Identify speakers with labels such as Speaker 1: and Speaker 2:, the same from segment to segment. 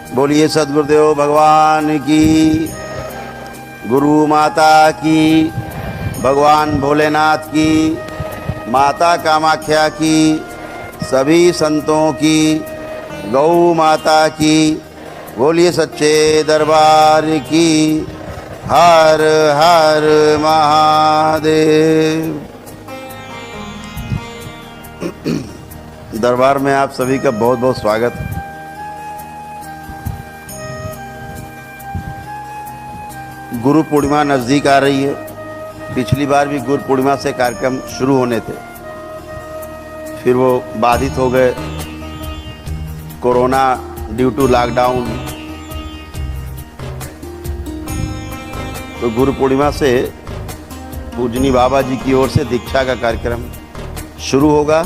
Speaker 1: बोलिए सद्गुरुदेव भगवान की, गुरु माता की, भगवान भोलेनाथ की, माता कामाख्या की, सभी संतों की, गौ माता की। बोलिए सच्चे दरबार की। हर हर महादेव। दरबार में आप सभी का बहुत बहुत स्वागत। गुरु पूर्णिमा नज़दीक आ रही है। पिछली बार भी गुरु पूर्णिमा से कार्यक्रम शुरू होने थे, फिर वो बाधित हो गए कोरोना ड्यू टू लॉकडाउन। तो गुरु पूर्णिमा से पूजनी बाबा जी की ओर से दीक्षा का कार्यक्रम शुरू होगा,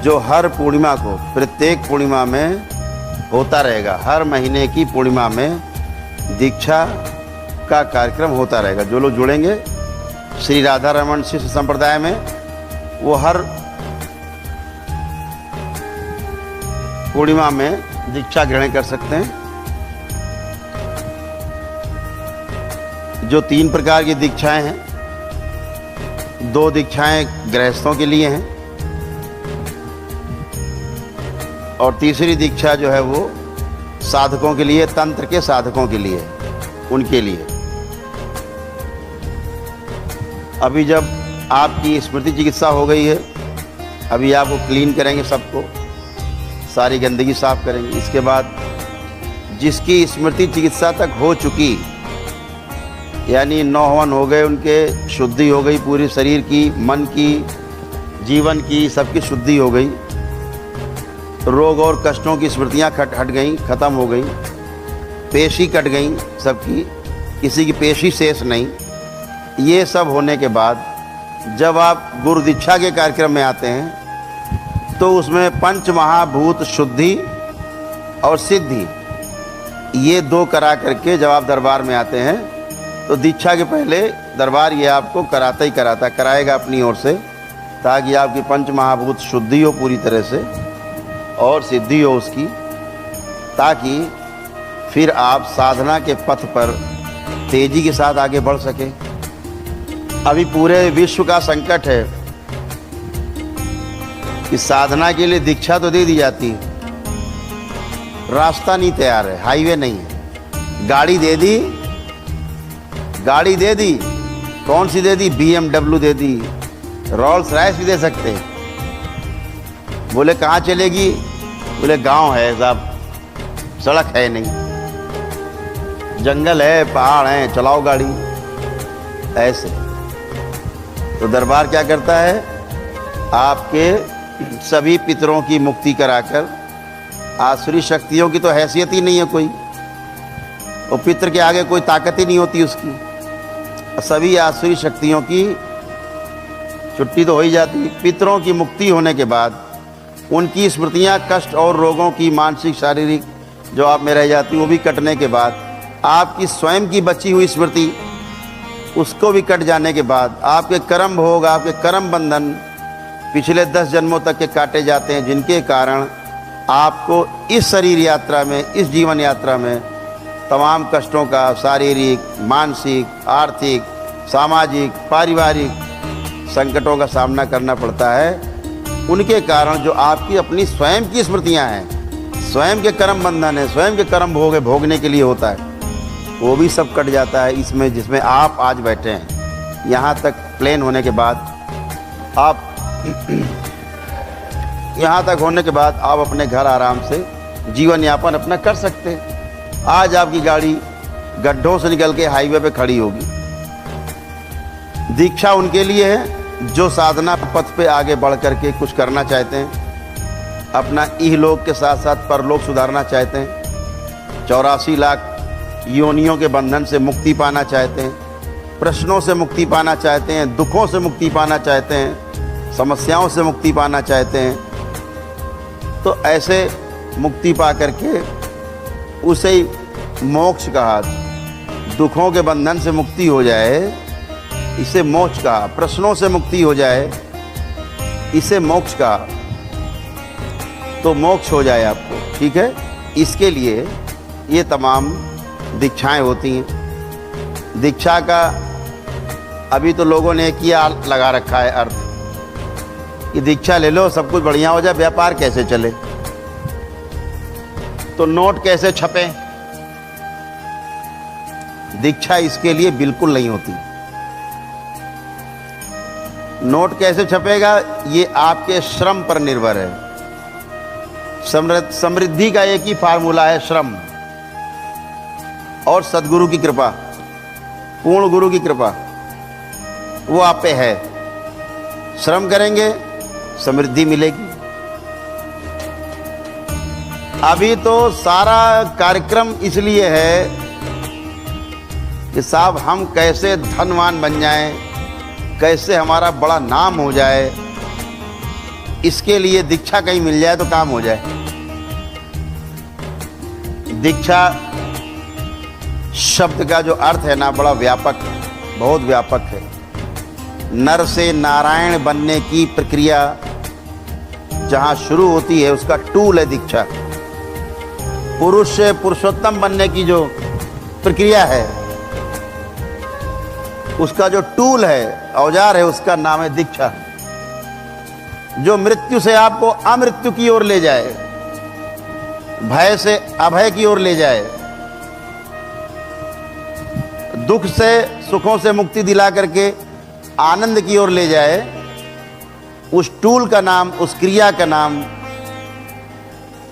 Speaker 1: जो हर पूर्णिमा को, प्रत्येक पूर्णिमा में होता रहेगा। हर महीने की पूर्णिमा में दीक्षा का कार्यक्रम होता रहेगा। जो लोग जुड़ेंगे श्री राधा रमन शिष्य संप्रदाय में, वो हर पूर्णिमा में दीक्षा ग्रहण कर सकते हैं। जो 3 प्रकार की दीक्षाएं हैं, 2 दीक्षाएं गृहस्थों के लिए हैं और तीसरी दीक्षा जो है वो साधकों के लिए, तंत्र के साधकों के लिए, उनके लिए। अभी जब आपकी स्मृति चिकित्सा हो गई है, अभी आपको क्लीन करेंगे, सबको सारी गंदगी साफ करेंगे। इसके बाद जिसकी स्मृति चिकित्सा तक हो चुकी, यानी 9 हवन हो गए, उनके शुद्धि हो गई, पूरी शरीर की, मन की, जीवन की, सबकी शुद्धि हो गई, रोग और कष्टों की स्मृतियाँ हट गई, ख़त्म हो गई, पेशी कट गई सबकी, किसी की पेशी शेष नहीं। ये सब होने के बाद जब आप गुरु दीक्षा के कार्यक्रम में आते हैं, तो उसमें पंच महाभूत शुद्धि और सिद्धि, ये 2 करा करके जब आप दरबार में आते हैं, तो दीक्षा के पहले दरबार ये आपको कराता ही कराएगा अपनी ओर से, ताकि आपकी पंच महाभूत शुद्धि हो पूरी तरह से और सिद्धि हो उसकी, ताकि फिर आप साधना के पथ पर तेजी के साथ आगे बढ़ सकें। अभी पूरे विश्व का संकट है कि साधना के लिए दीक्षा तो दे दी जाती है, रास्ता नहीं तैयार है, हाईवे नहीं है। गाड़ी दे दी, कौन सी दे दी? BMW दे दी, रोल्स रॉयस भी दे सकते हैं। बोले कहाँ चलेगी? बोले गांव है साहब, सड़क है नहीं, जंगल है, पहाड़ हैं, चलाओ गाड़ी। ऐसे तो दरबार क्या करता है? आपके सभी पितरों की मुक्ति कराकर, आसुरी शक्तियों की तो हैसियत ही नहीं है कोई, वो पितर के आगे कोई ताकत ही नहीं होती उसकी। सभी आसुरी शक्तियों की छुट्टी तो हो ही जाती। पितरों की मुक्ति होने के बाद उनकी स्मृतियाँ, कष्ट और रोगों की, मानसिक शारीरिक जो आप में रह जाती, वो भी कटने के बाद, आपकी स्वयं की बची हुई स्मृति, उसको भी कट जाने के बाद, आपके कर्म भोग, आपके कर्म बंधन पिछले 10 जन्मों तक के काटे जाते हैं, जिनके कारण आपको इस शरीर यात्रा में, इस जीवन यात्रा में तमाम कष्टों का, शारीरिक, मानसिक, आर्थिक, सामाजिक, पारिवारिक संकटों का सामना करना पड़ता है। उनके कारण जो आपकी अपनी स्वयं की स्मृतियां हैं, स्वयं के कर्म बंधन है, स्वयं के कर्म भोग भोगने के लिए होता है, वो भी सब कट जाता है इसमें, जिसमें आप आज बैठे हैं। यहाँ तक प्लेन होने के बाद आप यहाँ तक होने के बाद आप अपने घर आराम से जीवन यापन अपना कर सकते हैं। आज आपकी गाड़ी गड्ढों से निकल के हाईवे पे खड़ी होगी। दीक्षा उनके लिए है जो साधना पथ पे आगे बढ़ करके कुछ करना चाहते हैं, अपना इहलोक के साथ साथ परलोक सुधारना चाहते हैं, 84 लाख योनियों के बंधन से मुक्ति पाना चाहते हैं, प्रश्नों से मुक्ति पाना चाहते हैं, दुखों से मुक्ति पाना चाहते हैं, समस्याओं से मुक्ति पाना चाहते हैं। तो ऐसे मुक्ति पा करके उसे मोक्ष कहा। दुखों के बंधन से मुक्ति हो जाए, इसे मोक्ष कहा। प्रश्नों से मुक्ति हो जाए, इसे मोक्ष कहा। तो मोक्ष हो जाए आपको, ठीक है। इसके लिए ये तमाम दीक्षाएं होती हैं। दीक्षा का अभी तो लोगों ने किया लगा रखा है अर्थ कि दीक्षा ले लो सब कुछ बढ़िया हो जाए, व्यापार कैसे चले, तो नोट कैसे छपे। दीक्षा इसके लिए बिल्कुल नहीं होती। नोट कैसे छपेगा ये आपके श्रम पर निर्भर है। समृद्धि का एक ही फार्मूला है, श्रम और सद्गुरु की कृपा, पूर्ण गुरु की कृपा, वो आप पे है। श्रम करेंगे समृद्धि मिलेगी। अभी तो सारा कार्यक्रम इसलिए है कि साहब हम कैसे धनवान बन जाएं, कैसे हमारा बड़ा नाम हो जाए, इसके लिए दीक्षा कहीं मिल जाए तो काम हो जाए। दीक्षा शब्द का जो अर्थ है ना, बड़ा व्यापक, बहुत व्यापक है। नर से नारायण बनने की प्रक्रिया जहां शुरू होती है उसका टूल है दीक्षा। पुरुष से पुरुषोत्तम बनने की जो प्रक्रिया है उसका जो टूल है, औजार है, उसका नाम है दीक्षा। जो मृत्यु से आपको अमृत्यु की ओर ले जाए, भय से अभय की ओर ले जाए, दुख से सुखों से मुक्ति दिला करके आनंद की ओर ले जाए, उस टूल का नाम, उस क्रिया का नाम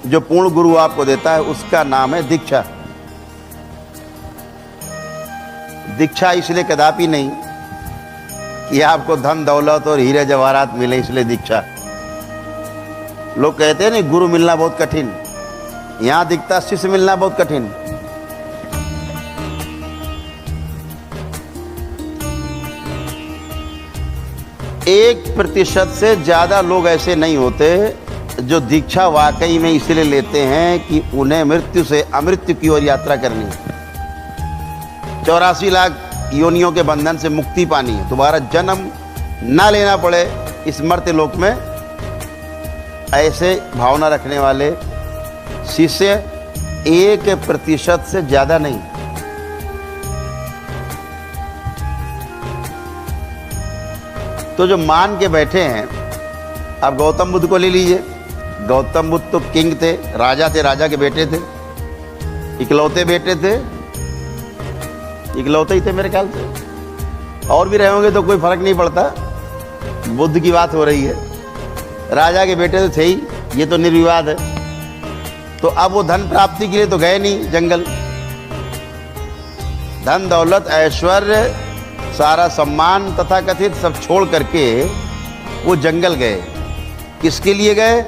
Speaker 1: जो पूर्ण गुरु आपको देता है उसका नाम है दीक्षा। दीक्षा इसलिए कदापि नहीं कि आपको धन दौलत और हीरे जवाहरात मिले इसलिए दीक्षा। लोग कहते हैं ना गुरु मिलना बहुत कठिन, यहां दिखता शिष्य मिलना बहुत कठिन। 1% से ज्यादा लोग ऐसे नहीं होते जो दीक्षा वाकई में इसलिए लेते हैं कि उन्हें मृत्यु से अमृत्यु की ओर यात्रा करनी है, 84 लाख योनियों के बंधन से मुक्ति पानी है, दोबारा जन्म ना लेना पड़े इस मर्त्य लोक में। ऐसे भावना रखने वाले शिष्य 1% से ज्यादा नहीं। तो जो मान के बैठे हैं, आप गौतम बुद्ध को ले लीजिए। गौतम बुद्ध तो किंग थे, राजा थे, राजा के बेटे थे, इकलौते बेटे थे, इकलौते ही थे मेरे ख्याल से, और भी रहे होंगे तो कोई फर्क नहीं पड़ता, बुद्ध की बात हो रही है। राजा के बेटे तो थे ही, ये तो निर्विवाद है। तो अब वो धन प्राप्ति के लिए तो गए नहीं जंगल, धन दौलत ऐश्वर्य सारा सम्मान तथा कथित सब छोड़ करके वो जंगल गए। किसके लिए गए?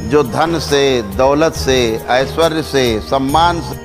Speaker 1: जो धन से, दौलत से, ऐश्वर्य से, सम्मान से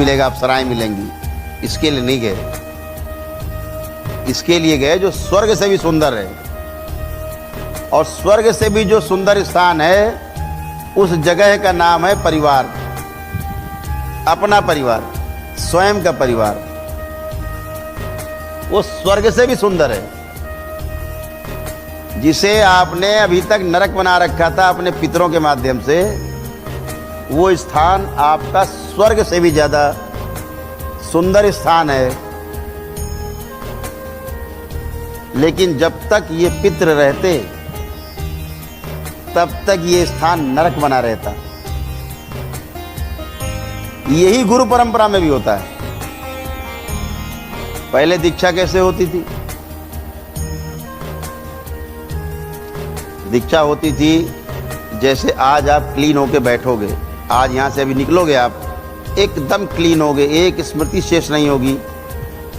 Speaker 1: मिलेगा, अप्सराएं मिलेंगी, इसके लिए नहीं गए। इसके लिए गए जो स्वर्ग से भी सुंदर है, और स्वर्ग से भी जो सुंदर स्थान है उस जगह का नाम है परिवार। अपना परिवार, स्वयं का परिवार, वो स्वर्ग से भी सुंदर है। जिसे आपने अभी तक नरक बना रखा था अपने पितरों के माध्यम से, वो स्थान आपका स्वर्ग से भी ज्यादा सुंदर स्थान है। लेकिन जब तक ये पितृ रहते तब तक ये स्थान नरक बना रहता। यही गुरु परंपरा में भी होता है। पहले दीक्षा कैसे होती थी? दीक्षा होती थी जैसे आज आप क्लीन होके बैठोगे, आज यहां से अभी निकलोगे आप एकदम क्लीन होगे, एक स्मृति शेष नहीं होगी।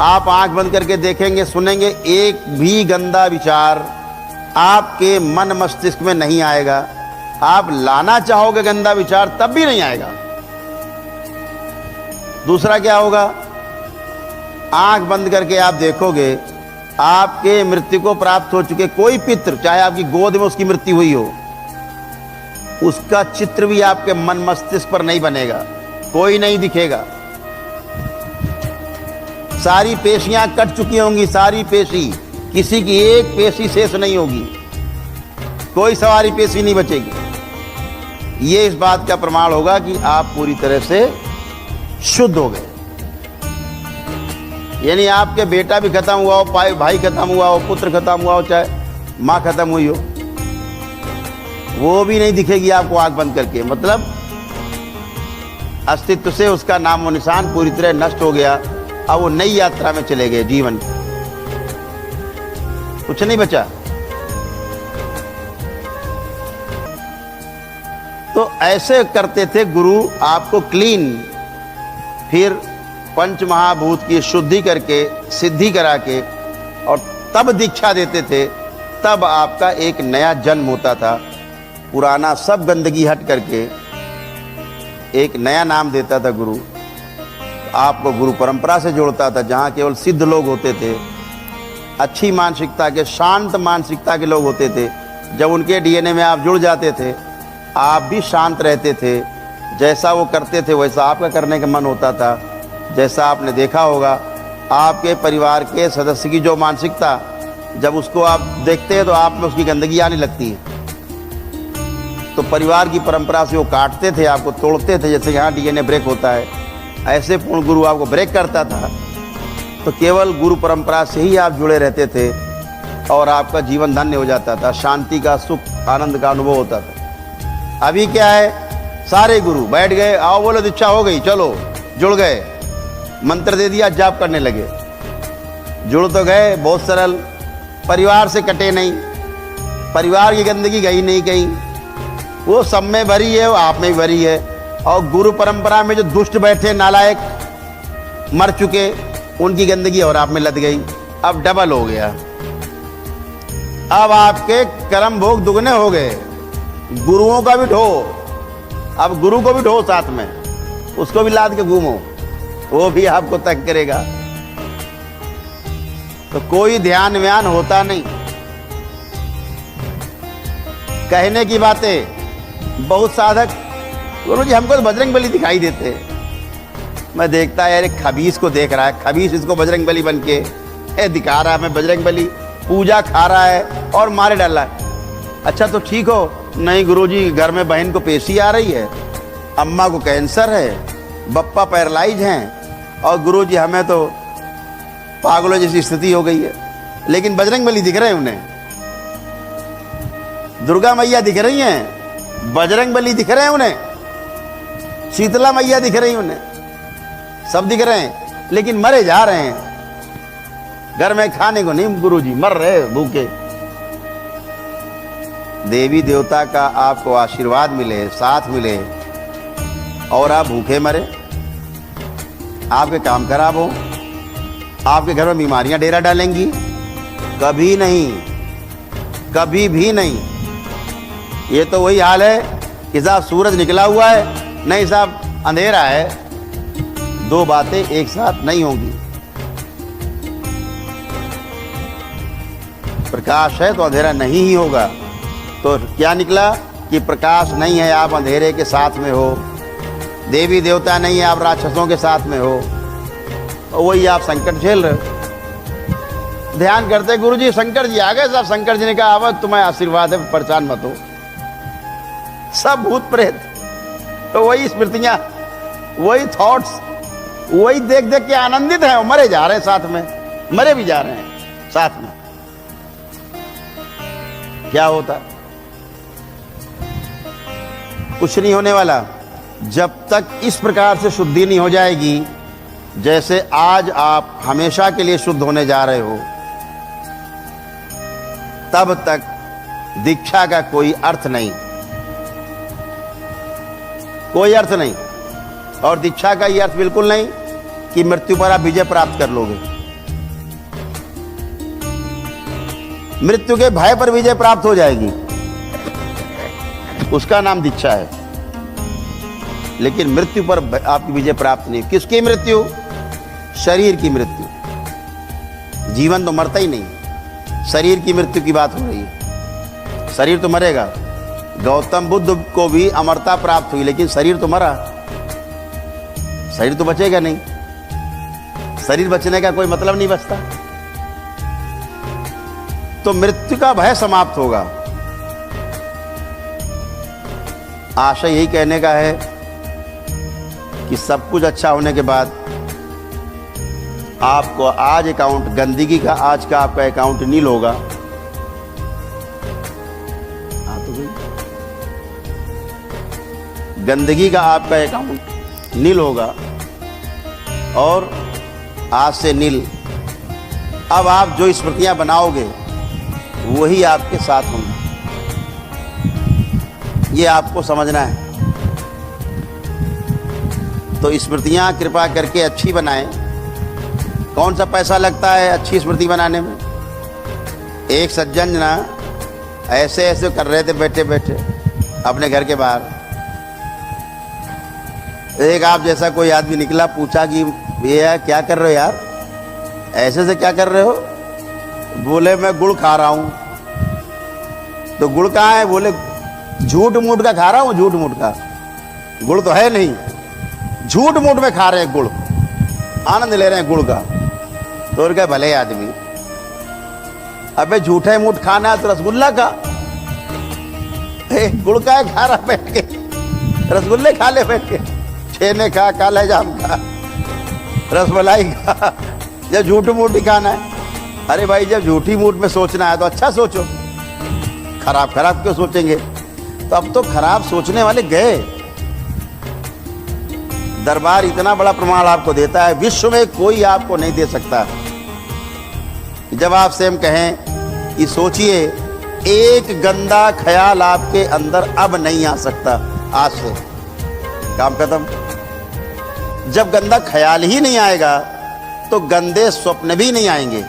Speaker 1: आप आंख बंद करके देखेंगे, सुनेंगे, एक भी गंदा विचार आपके मन मस्तिष्क में नहीं आएगा। आप लाना चाहोगे गंदा विचार, तब भी नहीं आएगा। दूसरा क्या होगा? आंख बंद करके आप देखोगे, आपके मृत्यु को प्राप्त हो चुके कोई पितृ, चाहे आपकी गोद में उसकी मृत्यु हुई हो, उसका चित्र भी आपके मन मस्तिष्क पर नहीं बनेगा, कोई नहीं दिखेगा। सारी पेशियां कट चुकी होंगी, सारी पेशी, किसी की एक पेशी शेष नहीं होगी, कोई सवारी पेशी नहीं बचेगी। ये इस बात का प्रमाण होगा कि आप पूरी तरह से शुद्ध हो गए। यानी आपके बेटा भी खत्म हुआ हो, भाई खत्म हुआ हो, पुत्र खत्म हुआ हो, चाहे मां खत्म हुई हो, वो भी नहीं दिखेगी आपको आंख बंद करके। मतलब अस्तित्व से उसका नामो निशान पूरी तरह नष्ट हो गया। अब वो नई यात्रा में चले गए जीवन की, कुछ नहीं बचा। तो ऐसे करते थे गुरु, आपको क्लीन, फिर पंच महाभूत की शुद्धि करके, सिद्धि करा के, और तब दीक्षा देते थे। तब आपका एक नया जन्म होता था। पुराना सब गंदगी हट करके एक नया नाम देता था गुरु। आपको गुरु परंपरा से जोड़ता था, जहाँ केवल सिद्ध लोग होते थे, अच्छी मानसिकता के, शांत मानसिकता के लोग होते थे। जब उनके डीएनए में आप जुड़ जाते थे, आप भी शांत रहते थे। जैसा वो करते थे वैसा आपका करने का मन होता था। जैसा आपने देखा होगा, आपके परिवार के सदस्य की जो मानसिकता, जब उसको आप देखते हैं तो आप में उसकी गंदगी आने लगती है। तो परिवार की परंपरा से वो काटते थे, आपको तोड़ते थे। जैसे यहाँ डीएनए ब्रेक होता है, ऐसे पूर्ण गुरु आपको ब्रेक करता था। तो केवल गुरु परंपरा से ही आप जुड़े रहते थे और आपका जीवन धन्य हो जाता था, शांति का, सुख, आनंद का अनुभव होता था। अभी क्या है, सारे गुरु बैठ गए, आओ बोलो दीक्षा हो गई, चलो, जुड़ गए, मंत्र दे दिया, जाप करने लगे, जुड़ तो गए, बहुत सरल। परिवार से कटे नहीं, परिवार की गंदगी गई नहीं कहीं, वो सब में भरी है, वो आप में भी भरी है। और गुरु परंपरा में जो दुष्ट बैठे, नालायक, मर चुके, उनकी गंदगी और आप में लद गई। अब डबल हो गया। अब आपके कर्म भोग दुगने हो गए। गुरुओं का भी ढो, अब गुरु को भी ढो साथ में, उसको भी लाद के घूमो, वो भी आपको तंग करेगा। तो कोई ध्यान व्यान होता नहीं। कहने की बातें बहुत साधक, गुरु जी हमको तो बजरंग बली दिखाई देते। मैं देखता है यार, एक खबीस को देख रहा है, खबीस इसको बजरंग बली बन के दिखा रहा है, मैं बजरंग बली, पूजा खा रहा है और मारे डाल रहा है। अच्छा तो ठीक हो, नहीं गुरुजी घर में बहन को पेशी आ रही है, अम्मा को कैंसर है, बप्पा पैरालाइज हैं, और गुरुजी हमें तो पागलों जैसी स्थिति हो गई है। लेकिन बजरंग बली दिख रहे हैं उन्हें, दुर्गा मैया दिख रही हैं, बजरंग बली दिख रहे हैं उन्हें, शीतला मैया दिख रही उन्हें, सब दिख रहे हैं, लेकिन मरे जा रहे हैं। घर में खाने को नहीं, गुरुजी मर रहे भूखे। देवी देवता का आपको आशीर्वाद मिले, साथ मिले, और आप भूखे मरे, आपके काम खराब हो, आपके घर में बीमारियां डेरा डालेंगी? कभी नहीं, कभी भी नहीं। ये तो वही हाल है कि साहब सूरज निकला हुआ है, नहीं साहब अंधेरा है, दो बातें एक साथ नहीं होंगी। प्रकाश है तो अंधेरा नहीं ही होगा। तो क्या निकला कि प्रकाश नहीं है, आप अंधेरे के साथ में हो। देवी देवता नहीं है, आप राक्षसों के साथ में हो। और वही आप संकट झेल रहे हो। ध्यान करते गुरुजी शंकर जी आ गए साहब। शंकर जी ने कहा अब तुम्हें आशीर्वाद है, परेशान मत हो। सब भूत प्रेत तो वही स्मृतियां, वही थॉट्स, वही देख देख के आनंदित हैं। मरे जा रहे हैं साथ में, मरे भी जा रहे हैं साथ में। क्या होता? कुछ नहीं होने वाला। जब तक इस प्रकार से शुद्धि नहीं हो जाएगी, जैसे आज आप हमेशा के लिए शुद्ध होने जा रहे हो, तब तक दीक्षा का कोई अर्थ नहीं, कोई अर्थ नहीं। और दीक्षा का यह अर्थ बिल्कुल नहीं कि मृत्यु पर आप विजय प्राप्त कर लोगे। मृत्यु के भय पर विजय प्राप्त हो जाएगी, उसका नाम दीक्षा है। लेकिन मृत्यु पर आपकी विजय प्राप्त नहीं। किसकी मृत्यु? शरीर की मृत्यु। जीवन तो मरता ही नहीं, शरीर की मृत्यु की बात हो रही है। शरीर तो मरेगा। गौतम बुद्ध को भी अमरता प्राप्त हुई, लेकिन शरीर तो मरा, शरीर तो बचेगा नहीं। शरीर बचने का कोई मतलब नहीं बचता। तो मृत्यु का भय समाप्त होगा। आशा यही कहने का है कि सब कुछ अच्छा होने के बाद आपको आज अकाउंट, गंदगी का आज का आपका अकाउंट नील होगा। तो गंदगी का आपका अकाउंट नील होगा और आज से नील। अब आप जो स्मृतियां बनाओगे वही आपके साथ होंगी। ये आपको समझना है। तो स्मृतियां कृपा करके अच्छी बनाएं। कौन सा पैसा लगता है अच्छी स्मृति बनाने में? एक सज्जन ना ऐसे ऐसे कर रहे थे बैठे बैठे अपने घर के बाहर। एक आप जैसा कोई आदमी निकला, पूछा कि भैया क्या कर रहे हो यार, ऐसे से क्या कर रहे हो? बोले मैं गुड़ खा रहा हूं। तो गुड़ कहाँ है? बोले झूठ मूठ का खा रहा हूं। झूठ मूठ का गुड़ तो है नहीं, झूठ मूठ में खा रहे हैं गुड़, आनंद ले रहे हैं गुड़ का। तो उनका भले आदमी, अबे झूठे मूठ खाना है तो रसगुल्ला का, गुड़ का है खा रहा बैठ के, रसगुल्ले खा ले बैठ के, छेने खा, काला जाम खा, रसमलाई खा, जब झूठ मूठ ही खाना है। अरे भाई जब झूठी मूठ में सोचना है तो अच्छा सोचो, खराब खराब क्यों सोचेंगे? तो अब तो खराब सोचने वाले गए। दरबार इतना बड़ा प्रमाण आपको देता है, विश्व में कोई आपको नहीं दे सकता। जब आपसे हम कहें कि सोचिए, एक गंदा ख्याल आपके अंदर अब नहीं आ सकता, आज से काम खत्म। जब गंदा ख्याल ही नहीं आएगा तो गंदे स्वप्न भी नहीं आएंगे।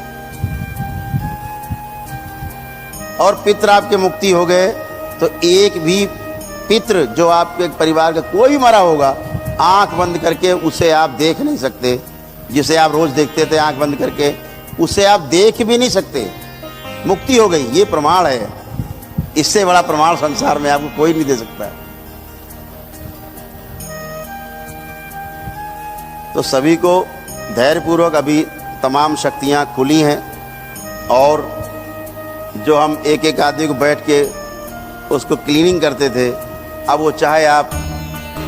Speaker 1: और पितृ आपके मुक्ति हो गए तो एक भी पितृ जो आपके परिवार का कोई भी मरा होगा, आंख बंद करके उसे आप देख नहीं सकते। जिसे आप रोज देखते थे आंख बंद करके, उसे आप देख भी नहीं सकते। मुक्ति हो गई, ये प्रमाण है। इससे बड़ा प्रमाण संसार में आपको कोई नहीं दे सकता। तो सभी को धैर्यपूर्वक, अभी तमाम शक्तियां खुली हैं और जो हम एक एक आदमी को बैठ के उसको क्लीनिंग करते थे, अब वो चाहे आप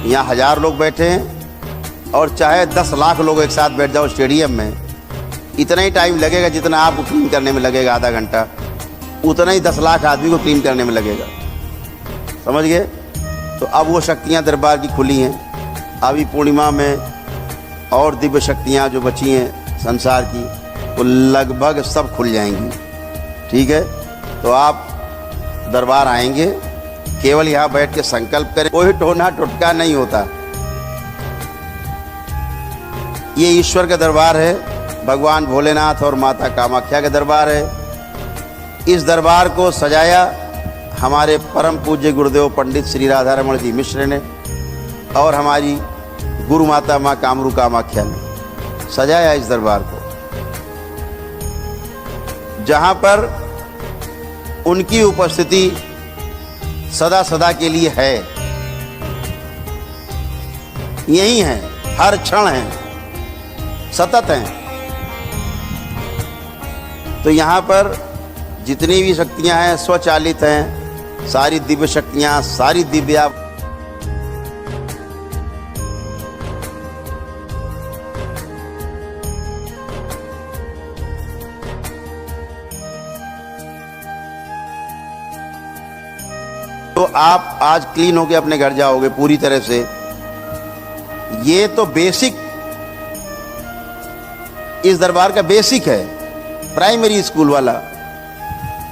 Speaker 1: यहाँ 1000 लोग बैठे हैं और चाहे 10 लाख लोग एक साथ बैठ जाओ स्टेडियम में, इतना ही टाइम लगेगा जितना आपको क्लीन करने में लगेगा, आधा घंटा, उतना ही 10 लाख आदमी को क्लीन करने में लगेगा। समझ गए? तो अब वो शक्तियाँ दरबार की खुली हैं। अभी पूर्णिमा में और दिव्य शक्तियाँ जो बची हैं संसार की, वो लगभग सब खुल जाएंगी। ठीक है? तो आप दरबार आएंगे, केवल यहाँ बैठ के संकल्प करें। कोई टोना टुटका नहीं होता। ये ईश्वर का दरबार है, भगवान भोलेनाथ और माता कामाख्या का दरबार है। इस दरबार को सजाया हमारे परम पूज्य गुरुदेव पंडित श्री राधारमण जी मिश्र ने और हमारी गुरु माता माँ कामरू कामाख्या ने सजाया इस दरबार को, जहां पर उनकी उपस्थिति सदा सदा के लिए है, यही है, हर क्षण है, सतत है। तो यहाँ पर जितनी भी शक्तियां हैं स्वचालित हैं, सारी दिव्य शक्तियां, सारी दिव्या तो आप आज क्लीन होके अपने घर जाओगे पूरी तरह से। ये तो बेसिक, इस दरबार का बेसिक है, प्राइमरी स्कूल वाला।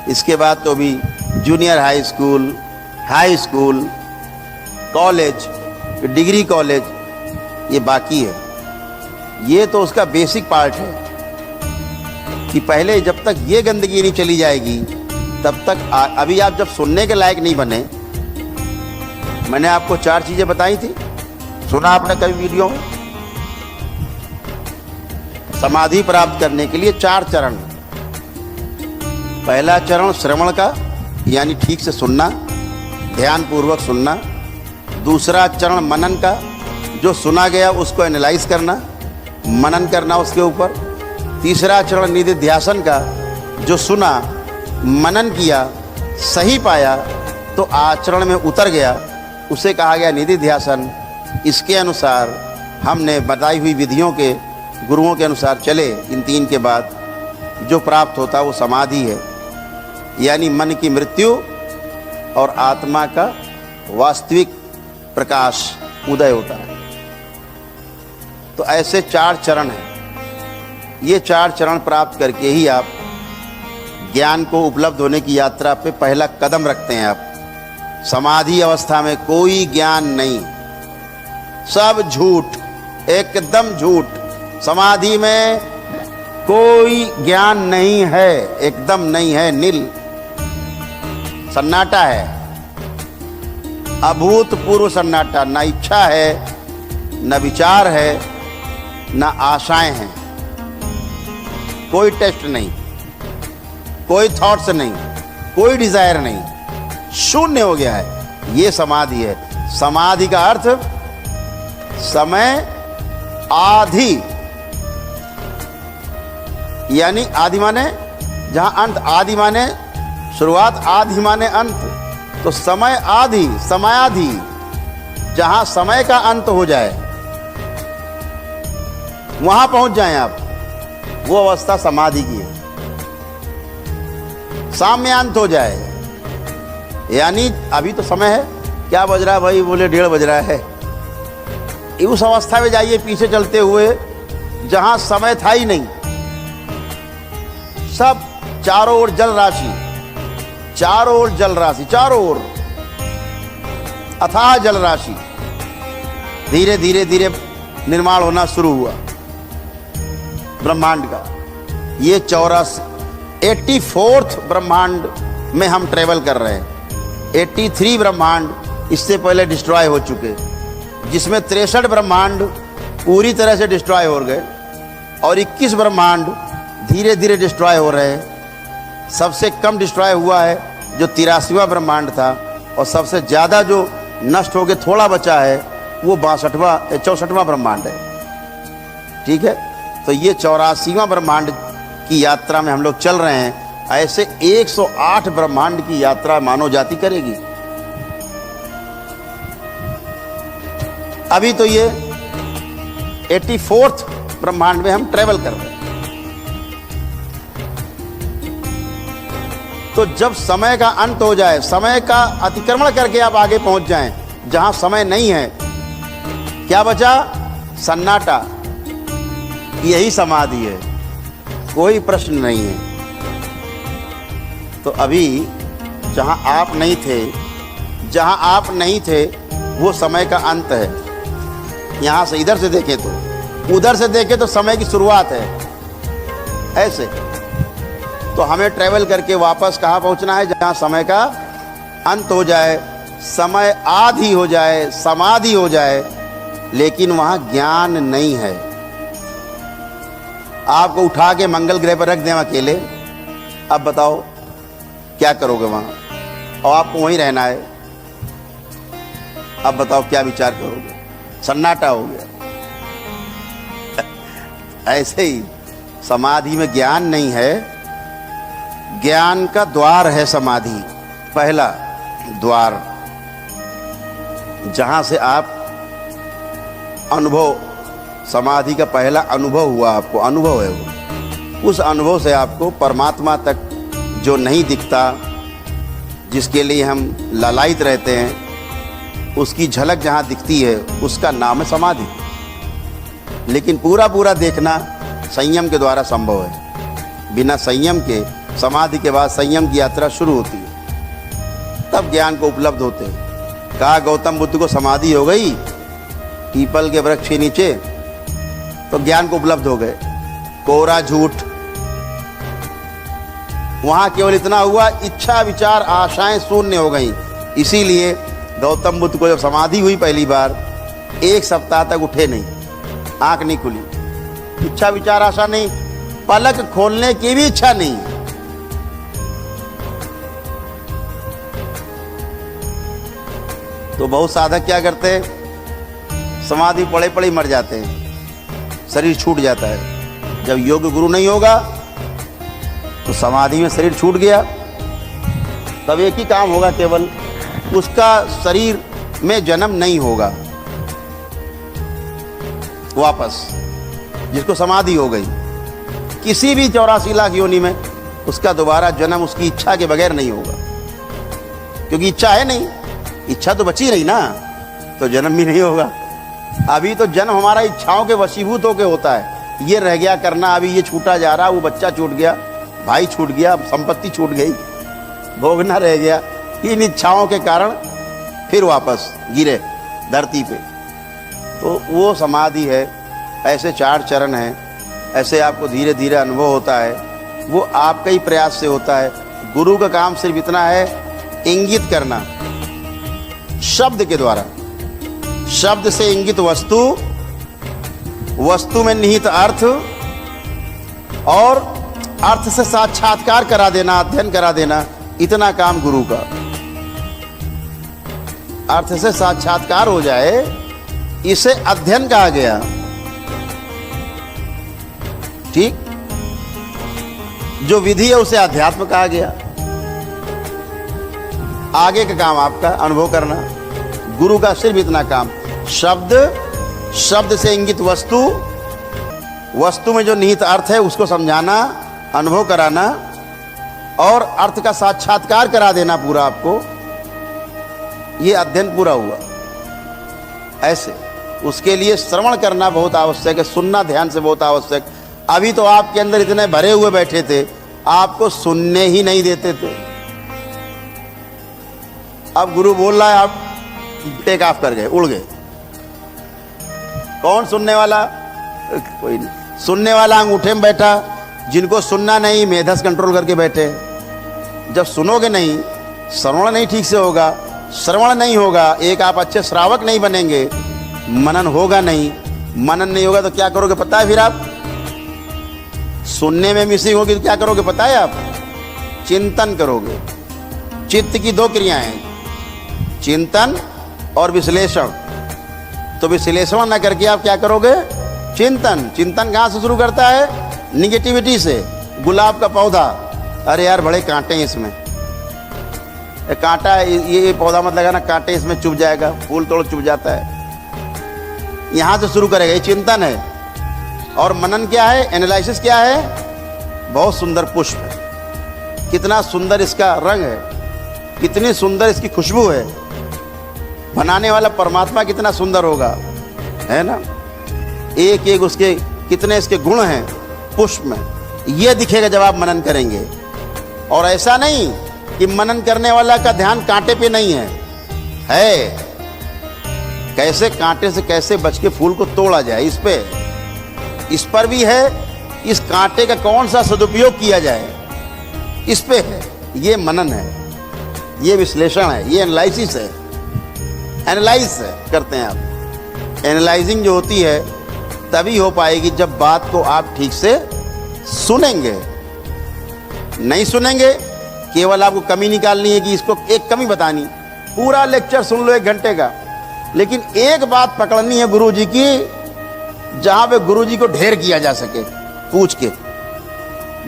Speaker 1: इसके बाद तो भी junior high school, college, degree college, ये बाकी है। ये तो उसका बेसिक पार्ट है कि पहले जब तक ये गंदगी नहीं चली जाएगी तब तक अभी आप जब सुनने के लायक नहीं बने, मैंने आपको 4 चीजें बताई थी, सुना आपने कभी वीडियो में? समाधि प्राप्त करने के लिए 4 चरण। पहला चरण श्रवण का, यानी ठीक से सुनना, ध्यान पूर्वक सुनना। दूसरा चरण मनन का, जो सुना गया उसको एनालाइज करना, मनन करना उसके ऊपर। तीसरा चरण निधिध्यासन का, जो सुना, मनन किया, सही पाया तो आचरण में उतर गया, उसे कहा गया निधिध्यासन। इसके अनुसार हमने बताई हुई विधियों के, गुरुओं के अनुसार चले, इन 3 के बाद जो प्राप्त होता वो समाधि है, यानी मन की मृत्यु और आत्मा का वास्तविक प्रकाश उदय होता है। तो ऐसे 4 चरण हैं। ये 4 चरण प्राप्त करके ही आप ज्ञान को उपलब्ध होने की यात्रा पे पहला कदम रखते हैं। आप समाधि अवस्था में कोई ज्ञान नहीं, सब झूठ, एकदम झूठ। समाधि में कोई ज्ञान नहीं है, एकदम नहीं है, नील सन्नाटा है, अभूतपूर्व सन्नाटा। ना इच्छा है, न विचार है, न आशाएं हैं, कोई टेस्ट नहीं, कोई थॉट्स नहीं, कोई डिजायर नहीं, शून्य हो गया है। ये समाधि है। समाधि का अर्थ समय आधि, यानी आदि माने जहां अंत, आदि माने शुरुआत, आधि माने अंत। तो समय आधि, समयाधि, जहां समय का अंत हो जाए वहां पहुंच जाएं आप, वो अवस्था समाधि की है। साम्यांत हो जाए, यानी अभी तो समय है, क्या बज रहा है भाई? बोले 1:30 बज रहा है। उस अवस्था में जाइए पीछे चलते हुए जहां समय था ही नहीं, सब चारों ओर जल राशि, चारों ओर जल राशि, चारों ओर अथाह जल राशि। धीरे धीरे धीरे निर्माण होना शुरू हुआ ब्रह्मांड का। ये 84th ब्रह्मांड में हम ट्रेवल कर रहे हैं। 83 ब्रह्मांड इससे पहले डिस्ट्रॉय हो चुके, जिसमें 63 ब्रह्मांड पूरी तरह से डिस्ट्रॉय हो गए और 21 ब्रह्मांड धीरे धीरे डिस्ट्रॉय हो रहे हैं। सबसे कम डिस्ट्रॉय हुआ है जो 83वां ब्रह्मांड था, और सबसे ज़्यादा जो नष्ट होकर थोड़ा बचा है वो 64वां ब्रह्मांड है। ठीक है, तो ये 84वां ब्रह्मांड की यात्रा में हम लोग चल रहे हैं। ऐसे 108 ब्रह्मांड की यात्रा मानव जाति करेगी। अभी तो ये 84th ब्रह्मांड में हम ट्रेवल कर रहे हैं। तो जब समय का अंत हो जाए, समय का अतिक्रमण करके आप आगे पहुंच जाएं, जहां समय नहीं है, क्या बचा? सन्नाटा। यही समाधि है, कोई प्रश्न नहीं है। तो अभी जहां आप नहीं थे वो समय का अंत है। यहां से इधर से देखें तो, उधर से देखें तो समय की शुरुआत है। ऐसे तो हमें ट्रेवल करके वापस कहाँ पहुंचना है? जहां समय का अंत हो जाए, समय आधि हो जाए, समाधि हो जाए, लेकिन वहां ज्ञान नहीं है। आपको उठा के मंगल ग्रह पर रख दें अकेले, अब बताओ क्या करोगे वहां, और आपको वहीं रहना है। अब बताओ क्या विचार करोगे? सन्नाटा हो गया। ऐसे ही समाधि में ज्ञान नहीं है। ज्ञान का द्वार है समाधि, पहला द्वार, जहां से आप अनुभव, समाधि का पहला अनुभव हुआ, आपको अनुभव है वो, उस अनुभव से आपको परमात्मा तक जो नहीं दिखता, जिसके लिए हम लालायित रहते हैं, उसकी झलक जहाँ दिखती है उसका नाम है समाधि। लेकिन पूरा पूरा देखना संयम के द्वारा संभव है। बिना संयम के, समाधि के बाद संयम की यात्रा शुरू होती है, तब ज्ञान को उपलब्ध होते हैं। कहा गौतम बुद्ध को समाधि हो गई पीपल के वृक्ष के नीचे, तो ज्ञान को उपलब्ध हो गए। कोरा झूठ, वहां केवल इतना हुआ, इच्छा विचार आशाएं शून्य हो गई। इसीलिए गौतम बुद्ध को जब समाधि हुई पहली बार, 1 सप्ताह तक उठे नहीं, आंख नहीं खुली, इच्छा विचार आशा नहीं, पलक खोलने की भी इच्छा नहीं। तो बहुत साधक क्या करते हैं, समाधि पड़े पड़े मर जाते हैं, शरीर छूट जाता है। जब योग गुरु नहीं होगा तो समाधि में शरीर छूट गया, तब एक ही काम होगा केवल, उसका शरीर में जन्म नहीं होगा वापस। जिसको समाधि हो गई, किसी भी 84 लाख योनि में उसका दोबारा जन्म उसकी इच्छा के बगैर नहीं होगा, क्योंकि इच्छा है नहीं, इच्छा तो बची रही ना, तो जन्म भी नहीं होगा। अभी तो जन्म हमारा इच्छाओं के वशीभूत होकर होता है। ये रह गया करना, अभी ये छूटा जा रहा, वो बच्चा छूट गया, भाई छूट गया, संपत्ति छूट गई, भोगना रह गया, इन इच्छाओं के कारण फिर वापस गिरे धरती पे। तो वो समाधि है। ऐसे 4 चरण हैं, ऐसे आपको धीरे धीरे अनुभव होता है। वो आपका ही प्रयास से होता है। गुरु का काम सिर्फ इतना है, इंगित करना शब्द के द्वारा। शब्द से इंगित वस्तु, वस्तु में निहित अर्थ, और अर्थ से साक्षात्कार करा देना, अध्ययन करा देना, इतना काम गुरु का। अर्थ से साक्षात्कार हो जाए, इसे अध्ययन कहा गया। ठीक, जो विधि है उसे अध्यात्म कहा गया। आगे का काम आपका अनुभव करना। गुरु का सिर्फ इतना काम, शब्द, शब्द से इंगित वस्तु, वस्तु में जो निहित अर्थ है उसको समझाना, अनुभव कराना, और अर्थ का साक्षात्कार करा देना पूरा आपको। ये अध्ययन पूरा हुआ। ऐसे उसके लिए श्रवण करना बहुत आवश्यक है, सुनना ध्यान से बहुत आवश्यक। अभी तो आपके अंदर इतने भरे हुए बैठे थे, आपको सुनने ही नहीं देते थे। अब गुरु बोल रहा है, आप टेक ऑफ कर गए, उड़ गए। कौन सुनने वाला? कोई नहीं। सुनने वाला अंगूठे में बैठा, जिनको सुनना नहीं मेधस कंट्रोल करके बैठे। जब सुनोगे नहीं, श्रवण नहीं ठीक से होगा, श्रवण नहीं होगा, एक आप अच्छे श्रावक नहीं बनेंगे, मनन होगा नहीं। मनन नहीं होगा तो क्या करोगे पता है? फिर आप सुनने में मिसिंग होगी तो क्या करोगे पता है? आप चिंतन करोगे। चित्त की 2 क्रियाएं हैं, चिंतन और विश्लेषण। तो विश्लेषण ना करके आप क्या करोगे? चिंतन। चिंतन कहाँ से शुरू करता है? निगेटिविटी से। गुलाब का पौधा, अरे यार बड़े कांटे हैं इसमें, कांटा, ये पौधा मत लगाना, कांटे इसमें चुभ जाएगा, फूल तोड़ चुभ जाता है। यहाँ से शुरू करेगा, ये चिंतन है। और मनन क्या है? एनालिसिस क्या है? बहुत सुंदर पुष्प है, कितना सुंदर इसका रंग है, कितनी सुंदर इसकी खुशबू है, बनाने वाला परमात्मा कितना सुंदर होगा, है ना? एक एक उसके कितने इसके गुण हैं पुष्प में, ये दिखेगा जब आप मनन करेंगे। और ऐसा नहीं कि मनन करने वाला का ध्यान कांटे पे नहीं है कैसे कांटे से कैसे बच के फूल को तोड़ा जाए, इस पर भी है। इस कांटे का कौन सा सदुपयोग किया जाए, इस पे है। ये मनन है, ये विश्लेषण है, ये एनालिसिस है, एनालाइज करते हैं आप। एनालाइजिंग जो होती है तभी हो पाएगी जब बात को आप ठीक से सुनेंगे। नहीं सुनेंगे, केवल आपको कमी निकालनी है कि इसको एक कमी बतानी, पूरा लेक्चर सुन लो 1 घंटे का, लेकिन एक बात पकड़नी है गुरुजी की, जहां पे गुरुजी को ढेर किया जा सके पूछ के।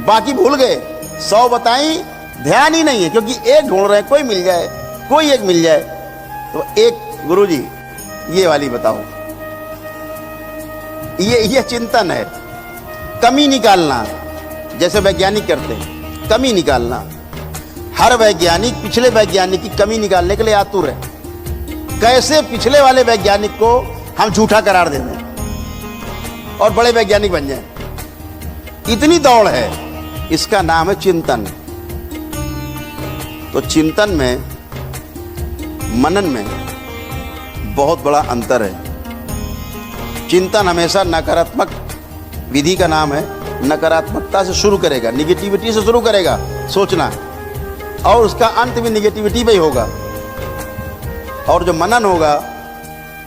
Speaker 1: बाकी भूल गए, 100 बताई, ध्यान ही नहीं है, क्योंकि एक ढूंढ रहे हैं, कोई मिल जाए, कोई एक मिल जाए। तो एक गुरुजी ये वाली बताओ, ये चिंतन है। कमी निकालना, जैसे वैज्ञानिक करते हैं, कमी निकालना। हर वैज्ञानिक पिछले वैज्ञानिक की कमी निकालने के लिए आतुर है। कैसे पिछले वाले वैज्ञानिक को हम झूठा करार दे दें और बड़े वैज्ञानिक बन जाएं, इतनी दौड़ है। इसका नाम है चिंतन। तो चिंतन में, मनन में बहुत बड़ा अंतर है। चिंतन हमेशा नकारात्मक विधि का नाम है, नकारात्मकता से शुरू करेगा, निगेटिविटी से शुरू करेगा सोचना, और उसका अंत भी निगेटिविटी पे ही होगा। और जो मनन होगा,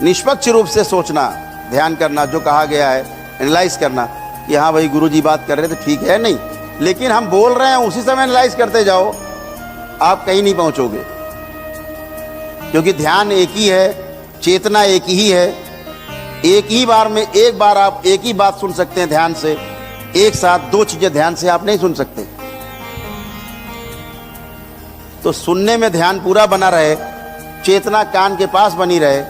Speaker 1: निष्पक्ष रूप से सोचना, ध्यान करना, जो कहा गया है एनालाइज करना कि हाँ भाई गुरुजी बात कर रहे थे ठीक है, नहीं लेकिन हम बोल रहे हैं, उसी समय एनालाइज करते जाओ, आप कहीं नहीं पहुंचोगे। क्योंकि ध्यान एक ही है, चेतना एक ही है। एक ही बार में एक बार आप एक ही बात सुन सकते हैं ध्यान से, एक साथ 2 चीजें ध्यान से आप नहीं सुन सकते। तो सुनने में ध्यान पूरा बना रहे, चेतना कान के पास बनी रहे,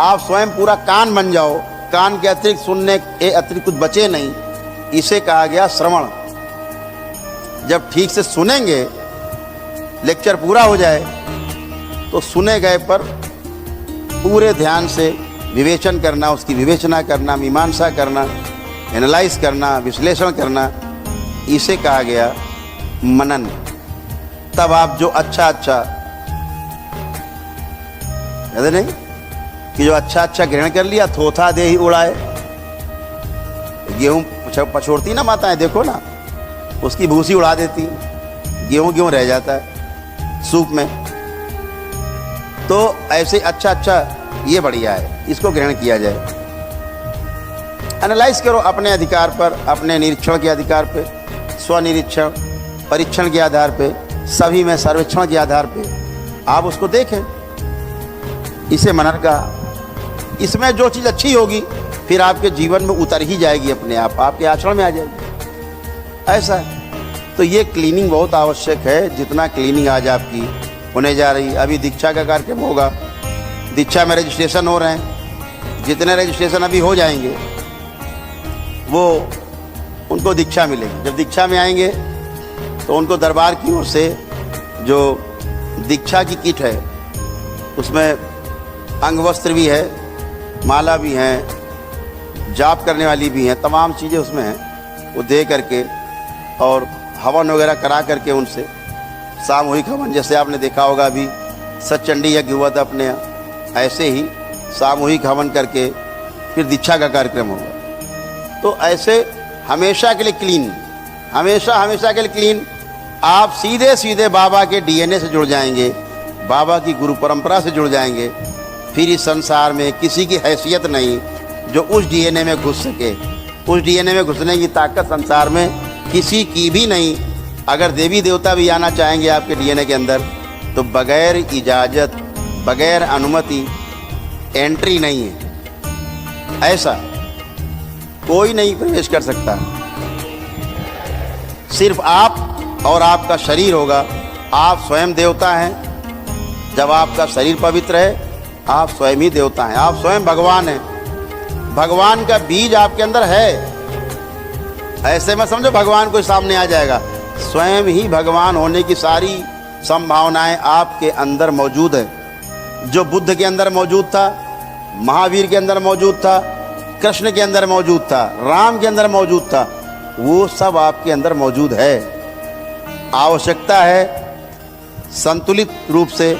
Speaker 1: आप स्वयं पूरा कान बन जाओ, कान के अतिरिक्त सुनने के अतिरिक्त कुछ बचे नहीं, इसे कहा गया श्रवण। जब ठीक से सुनेंगे, लेक्चर पूरा हो जाए, तो सुने गए पर पूरे ध्यान से विवेचन करना, उसकी विवेचना करना, मीमांसा करना, एनालाइज करना, विश्लेषण करना, इसे कहा गया मनन। तब आप जो अच्छा याद नहीं कि जो अच्छा ग्रहण कर लिया, थोथा दे ही उड़ाए। गेहूं पछोड़ती ना माताएं, देखो ना, उसकी भूसी उड़ा देती, गेहूं रह जाता है सूप में। तो ऐसे अच्छा ये बढ़िया है, इसको ग्रहण किया जाए। एनालाइज करो अपने अधिकार पर, अपने निरीक्षण के अधिकार पे, स्वनिरीक्षण, परीक्षण के आधार पे, सभी में सर्वेक्षण के आधार पे आप उसको देखें। इसे मनन का, इसमें जो चीज़ अच्छी होगी फिर आपके जीवन में उतर ही जाएगी, अपने आप आपके आचरण में आ जाएगी। ऐसा है। तो ये क्लीनिंग बहुत आवश्यक है। जितना क्लीनिंग आज आपकी होने जा रही, अभी दीक्षा का कार्यक्रम होगा, दीक्षा में रजिस्ट्रेशन हो रहे हैं, जितने रजिस्ट्रेशन अभी हो जाएंगे वो उनको दीक्षा मिलेगी। जब दीक्षा में आएंगे तो उनको दरबार की ओर से जो दीक्षा की किट है, उसमें अंग वस्त्र भी है, माला भी हैं, जाप करने वाली भी हैं, तमाम चीज़ें उसमें हैं। वो दे करके और हवन वगैरह करा करके उनसे सामूहिक हवन, जैसे आपने देखा होगा अभी सचंडी यज्ञ हुआ था अपने यहाँ, ऐसे ही सामूहिक हवन करके फिर दीक्षा का कार्यक्रम होगा। तो ऐसे हमेशा के लिए क्लीन, हमेशा के लिए क्लीन। आप सीधे सीधे बाबा के डीएनए से जुड़ जाएंगे, बाबा की गुरु परंपरा से जुड़ जाएंगे। फिर इस संसार में किसी की हैसियत नहीं जो उस डीएनए में घुस सके। उस डीएनए में घुसने की ताकत संसार में किसी की भी नहीं। अगर देवी देवता भी आना चाहेंगे आपके डीएनए के अंदर, तो बगैर इजाज़त, बगैर अनुमति एंट्री नहीं है। ऐसा कोई नहीं प्रवेश कर सकता। सिर्फ आप और आपका शरीर होगा। आप स्वयं देवता हैं। जब आपका शरीर पवित्र है, आप स्वयं ही देवता हैं, आप स्वयं भगवान हैं। भगवान का बीज आपके अंदर है। ऐसे में समझो भगवान कोई सामने आ जाएगा, स्वयं ही भगवान होने की सारी संभावनाएं आपके अंदर मौजूद है। जो बुद्ध के अंदर मौजूद था, महावीर के अंदर मौजूद था, कृष्ण के अंदर मौजूद था, राम के अंदर मौजूद था, वो सब आपके अंदर मौजूद है। आवश्यकता है संतुलित रूप से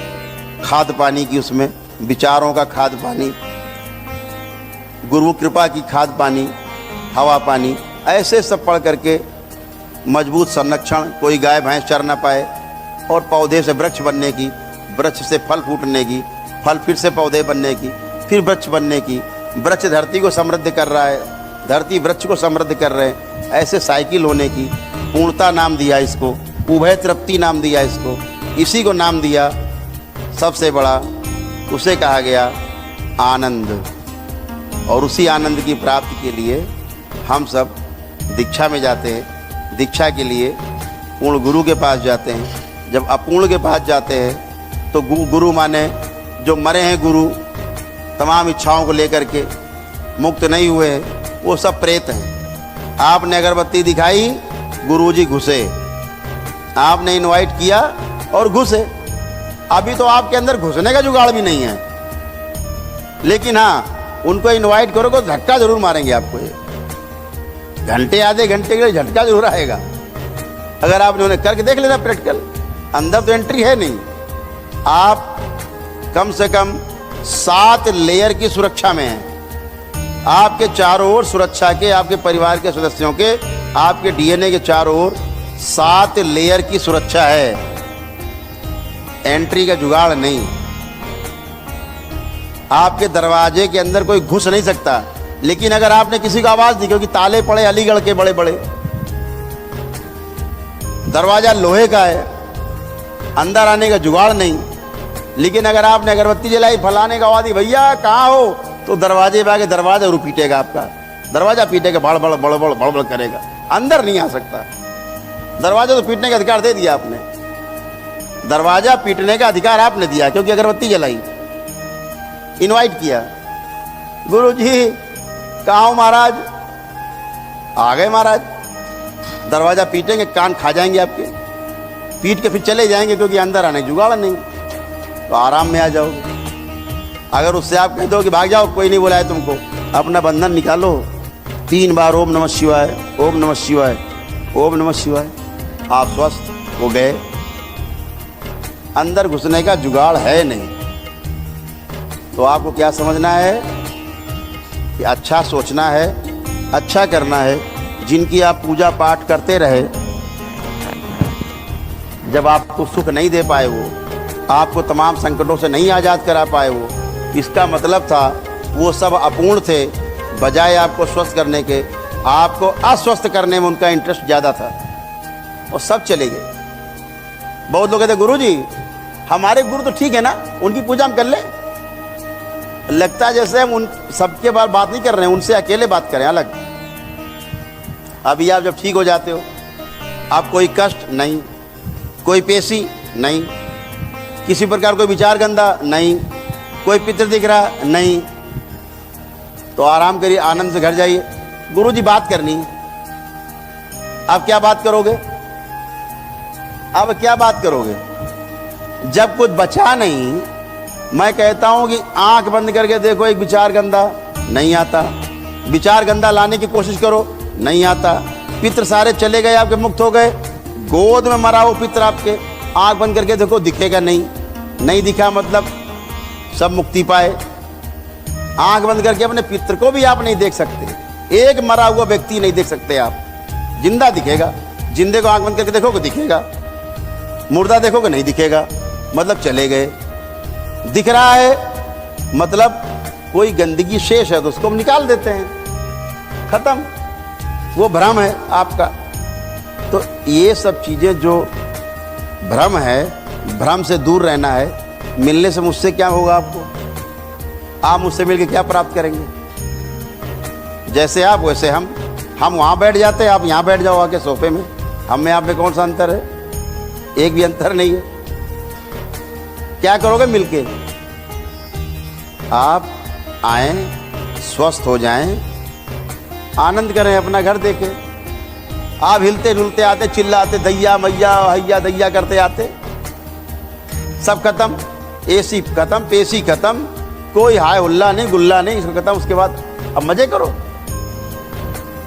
Speaker 1: खाद पानी की, उसमें विचारों का खाद पानी, गुरु कृपा की खाद पानी, हवा पानी, ऐसे सब पढ़ करके मजबूत संरक्षण, कोई गाय भैंस चर ना पाए, और पौधे से वृक्ष बनने की, वृक्ष से फल फूटने की, फल फिर से पौधे बनने की, फिर वृक्ष बनने की, वृक्ष धरती को समृद्ध कर रहा है, धरती वृक्ष को समृद्ध कर रहे हैं, ऐसे साइकिल होने की पूर्णता नाम दिया इसको, उभय तृप्ति नाम दिया इसको, इसी को नाम दिया सबसे बड़ा, उसे कहा गया आनंद। और उसी आनंद की प्राप्ति के लिए हम सब दीक्षा में जाते हैं, दीक्षा के लिए पूर्ण गुरु के पास जाते हैं। जब अपूर्ण के पास जाते हैं तो गुरु माने जो मरे हैं गुरु, तमाम इच्छाओं को लेकर के मुक्त नहीं हुए हैं, वो सब प्रेत हैं। आपने अगरबत्ती दिखाई, गुरुजी घुसे, आपने इनवाइट किया और घुसे। अभी तो आपके अंदर घुसने का जुगाड़ भी नहीं है, लेकिन हाँ उनको इनवाइट करोगे तो झटका जरूर मारेंगे आपको। ये घंटे आधे घंटे के लिए झटका जरूर आएगा। अगर आपने उन्हें करके देख लेना प्रैक्टिकल, अंदर तो एंट्री है नहीं। आप कम से कम 7 लेयर की सुरक्षा में हैं। आपके चारों ओर सुरक्षा के, आपके परिवार के सदस्यों के, आपके डीएनए के चारों ओर 7 लेयर की सुरक्षा है। एंट्री का जुगाड़ नहीं। आपके दरवाजे के अंदर कोई घुस नहीं सकता। लेकिन अगर आपने किसी को आवाज दी, क्योंकि ताले पड़े अलीगढ़ के बड़े बड़े, दरवाजा लोहे का है, अंदर आने का जुगाड़ नहीं। लेकिन अगर आपने अगरबत्ती जलाई, फलाने का आवाज दी, भैया कहाँ हो, तो दरवाजे पे आके दरवाजा जरूर पीटेगा, आपका दरवाजा पीटेगा, बड़बड़ बड़बड़ बड़बड़ करेगा, अंदर नहीं आ सकता। दरवाजा तो पीटने का अधिकार दे दिया आपने, दरवाजा पीटने का अधिकार आपने दिया, क्योंकि अगरबत्ती जलाई, इनवाइट किया। गुरुजी कहाँ हो महाराज? आ गए महाराज। दरवाजा पीटेंगे, कान खा जाएंगे आपके, पीट के फिर चले जाएंगे, क्योंकि अंदर आने जुगाड़ नहीं। तो आराम में आ जाओगे। अगर उससे आप कहते हो कि भाग जाओ, कोई नहीं बुलाए तुमको, अपना बंधन निकालो, 3 बार ओम नमः शिवाय, ओम नमः शिवाय, ओम नमः शिवाय, आप स्वस्थ हो गए। अंदर घुसने का जुगाड़ है नहीं। तो आपको क्या समझना है कि अच्छा सोचना है, अच्छा करना है। जिनकी आप पूजा पाठ करते रहे, जब आपको सुख नहीं दे पाए, वो आपको तमाम संकटों से नहीं आज़ाद करा पाए, वो इसका मतलब था वो सब अपूर्ण थे। बजाय आपको स्वस्थ करने के, आपको अस्वस्थ करने में उनका इंटरेस्ट ज़्यादा था, और सब चले गए। बहुत लोग कहते गुरुजी हमारे गुरु तो ठीक है ना, उनकी पूजा हम कर लें। लगता है जैसे हम उन सबके बारे बात नहीं कर रहे हैं, उनसे अकेले बात करें अलग। अभी आप जब ठीक हो जाते हो, आप कोई कष्ट नहीं, कोई पेशी नहीं, किसी प्रकार कोई विचार गंदा नहीं, कोई पितर दिख रहा नहीं, तो आराम करिए, आनंद से घर जाइए। गुरुजी बात करनी, आप क्या बात करोगे? अब क्या बात करोगे जब कुछ बचा नहीं? मैं कहता हूं कि आंख बंद करके देखो, एक विचार गंदा नहीं आता, विचार गंदा लाने की कोशिश करो, नहीं आता। पितर सारे चले गए, आपके मुक्त हो गए, गोद में मरा हो पितर आपके, आंख बंद करके देखो, दिखेगा नहीं, नहीं दिखा मतलब सब मुक्ति पाए। आंख बंद करके अपने पितर को भी आप नहीं देख सकते, एक मरा हुआ व्यक्ति नहीं देख सकते आप, जिंदा दिखेगा। जिंदे को आंख बंद करके देखोगे दिखेगा, मुर्दा देखोगे नहीं दिखेगा, मतलब चले गए। दिख रहा है मतलब कोई गंदगी शेष है तो उसको हम निकाल देते हैं, खत्म, वो भ्रम है आपका। तो ये सब चीजें जो भ्रम है, भ्रम से दूर रहना है। मिलने से मुझसे क्या होगा आपको? आप मुझसे मिलकर क्या प्राप्त करेंगे? जैसे आप वैसे हम वहां बैठ जाते हैं, आप यहाँ बैठ जाओ आके सोफे में। हम में आप में कौन सा अंतर है? एक भी अंतर नहीं है। क्या करोगे मिलके? आप आए, स्वस्थ हो जाएं, आनंद करें, अपना घर देखें। आप हिलते डुलते आते, चिल्लाते दैया मैया हैया दैया करते आते, सब खत्म, एसी खत्म, पेशी खत्म, कोई हाय हुल्ला नहीं, गुल्ला नहीं, इसको खत्म। उसके बाद अब मजे करो,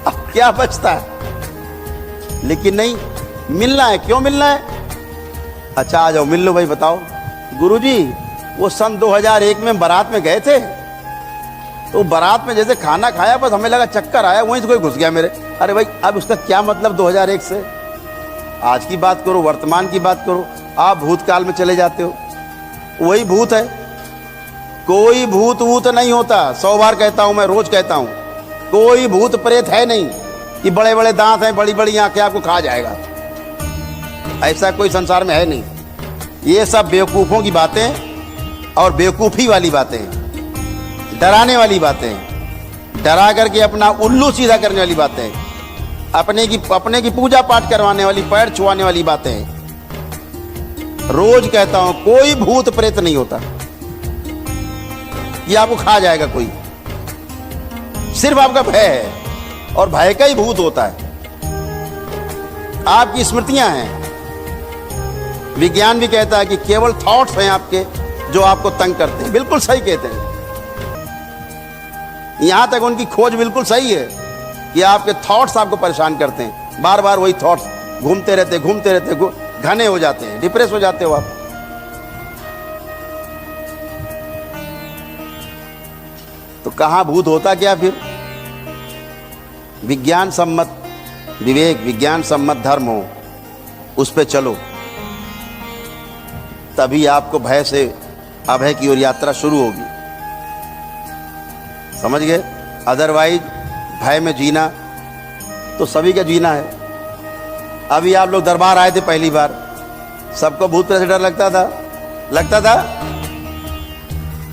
Speaker 1: अब क्या बचता है? लेकिन नहीं, मिलना है। क्यों मिलना है? अच्छा आ जाओ, मिल लो भाई, बताओ। गुरुजी वो सन 2001 में बारात में गए थे, तो बारात में जैसे खाना खाया, बस हमें लगा चक्कर आया, वहीं से कोई घुस गया मेरे। अरे भाई अब उसका क्या मतलब 2001 से? आज की बात करो, वर्तमान की बात करो। आप भूतकाल में चले जाते हो, वही भूत है। कोई भूत वूत नहीं होता। 100 बार कहता हूं मैं, रोज कहता हूं, कोई भूत प्रेत है नहीं कि बड़े बड़े दांत हैं, बड़ी बड़ी आंखें, आपको खा जाएगा। ऐसा कोई संसार में है नहीं। ये सब बेवकूफ़ों की बातें और बेवकूफ़ी वाली बातें, डराने वाली बातें, डरा करके अपना उल्लू सीधा करने वाली बातें, अपने की पूजा पाठ करवाने वाली, पैर छुआने वाली बातें। रोज कहता हूं कोई भूत प्रेत नहीं होता कि आपको खा जाएगा कोई। सिर्फ आपका भय है और भय का ही भूत होता है। आपकी स्मृतियां हैं। विज्ञान भी कहता है कि केवल थॉट्स हैं आपके जो आपको तंग करते हैं। बिल्कुल सही कहते हैं। यहां तक उनकी खोज बिल्कुल सही है कि आपके थॉट्स आपको परेशान करते हैं। बार बार वही थॉट्स घूमते रहते, घने हो जाते हैं, डिप्रेस हो जाते हो आप। तो कहां भूत होता क्या फिर? विज्ञान सम्मत विवेक, विज्ञान सम्मत धर्म हो, उस पे चलो, तभी आपको भय से अभय की ओर यात्रा शुरू होगी। समझ गए? अदरवाइज भय में जीना तो सभी का जीना है। अभी आप लोग दरबार आए थे पहली बार, सबको भूत प्रेत से डर लगता था।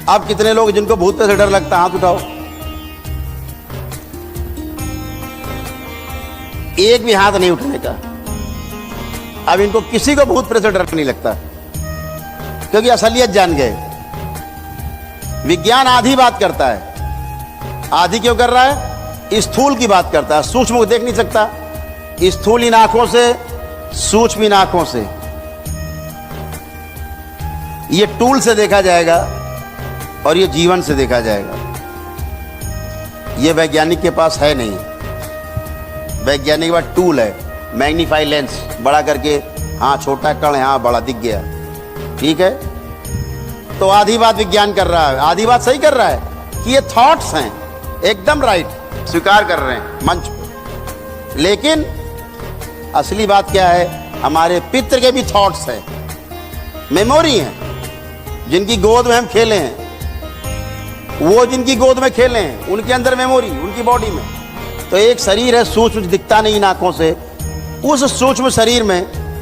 Speaker 1: अब कितने लोग जिनको भूत प्रेत से डर लगता, हाथ उठाओ। एक भी हाथ नहीं उठने का। अब इनको किसी को भूत प्रेत से डर नहीं लगता, क्योंकि असलियत जान गए। विज्ञान आधी बात करता है। आधी क्यों कर रहा है? स्थूल की बात करता है, सूक्ष्म को देख नहीं सकता। स्थूल इन आंखों से, सूक्ष्म इन आंखों से। ये टूल से देखा जाएगा और ये जीवन से देखा जाएगा। ये वैज्ञानिक के पास है नहीं। वैज्ञानिक के पास टूल है, मैग्नीफाई लेंस, बड़ा करके, हाँ छोटा कण है, हाँ बड़ा दिख गया, ठीक है। तो आधी बात विज्ञान कर रहा है, आधी बात सही कर रहा है कि ये थॉट्स हैं, एकदम राइट, स्वीकार कर रहे हैं मंच पे। लेकिन असली बात क्या है? हमारे पितृ के भी थॉट्स हैं, मेमोरी हैं। जिनकी गोद में हम खेले हैं, वो जिनकी गोद में खेले हैं, उनके अंदर मेमोरी, उनकी बॉडी में। तो एक शरीर है सूक्ष्म, दिखता नहीं इन आंखों से। उस सूक्ष्म शरीर में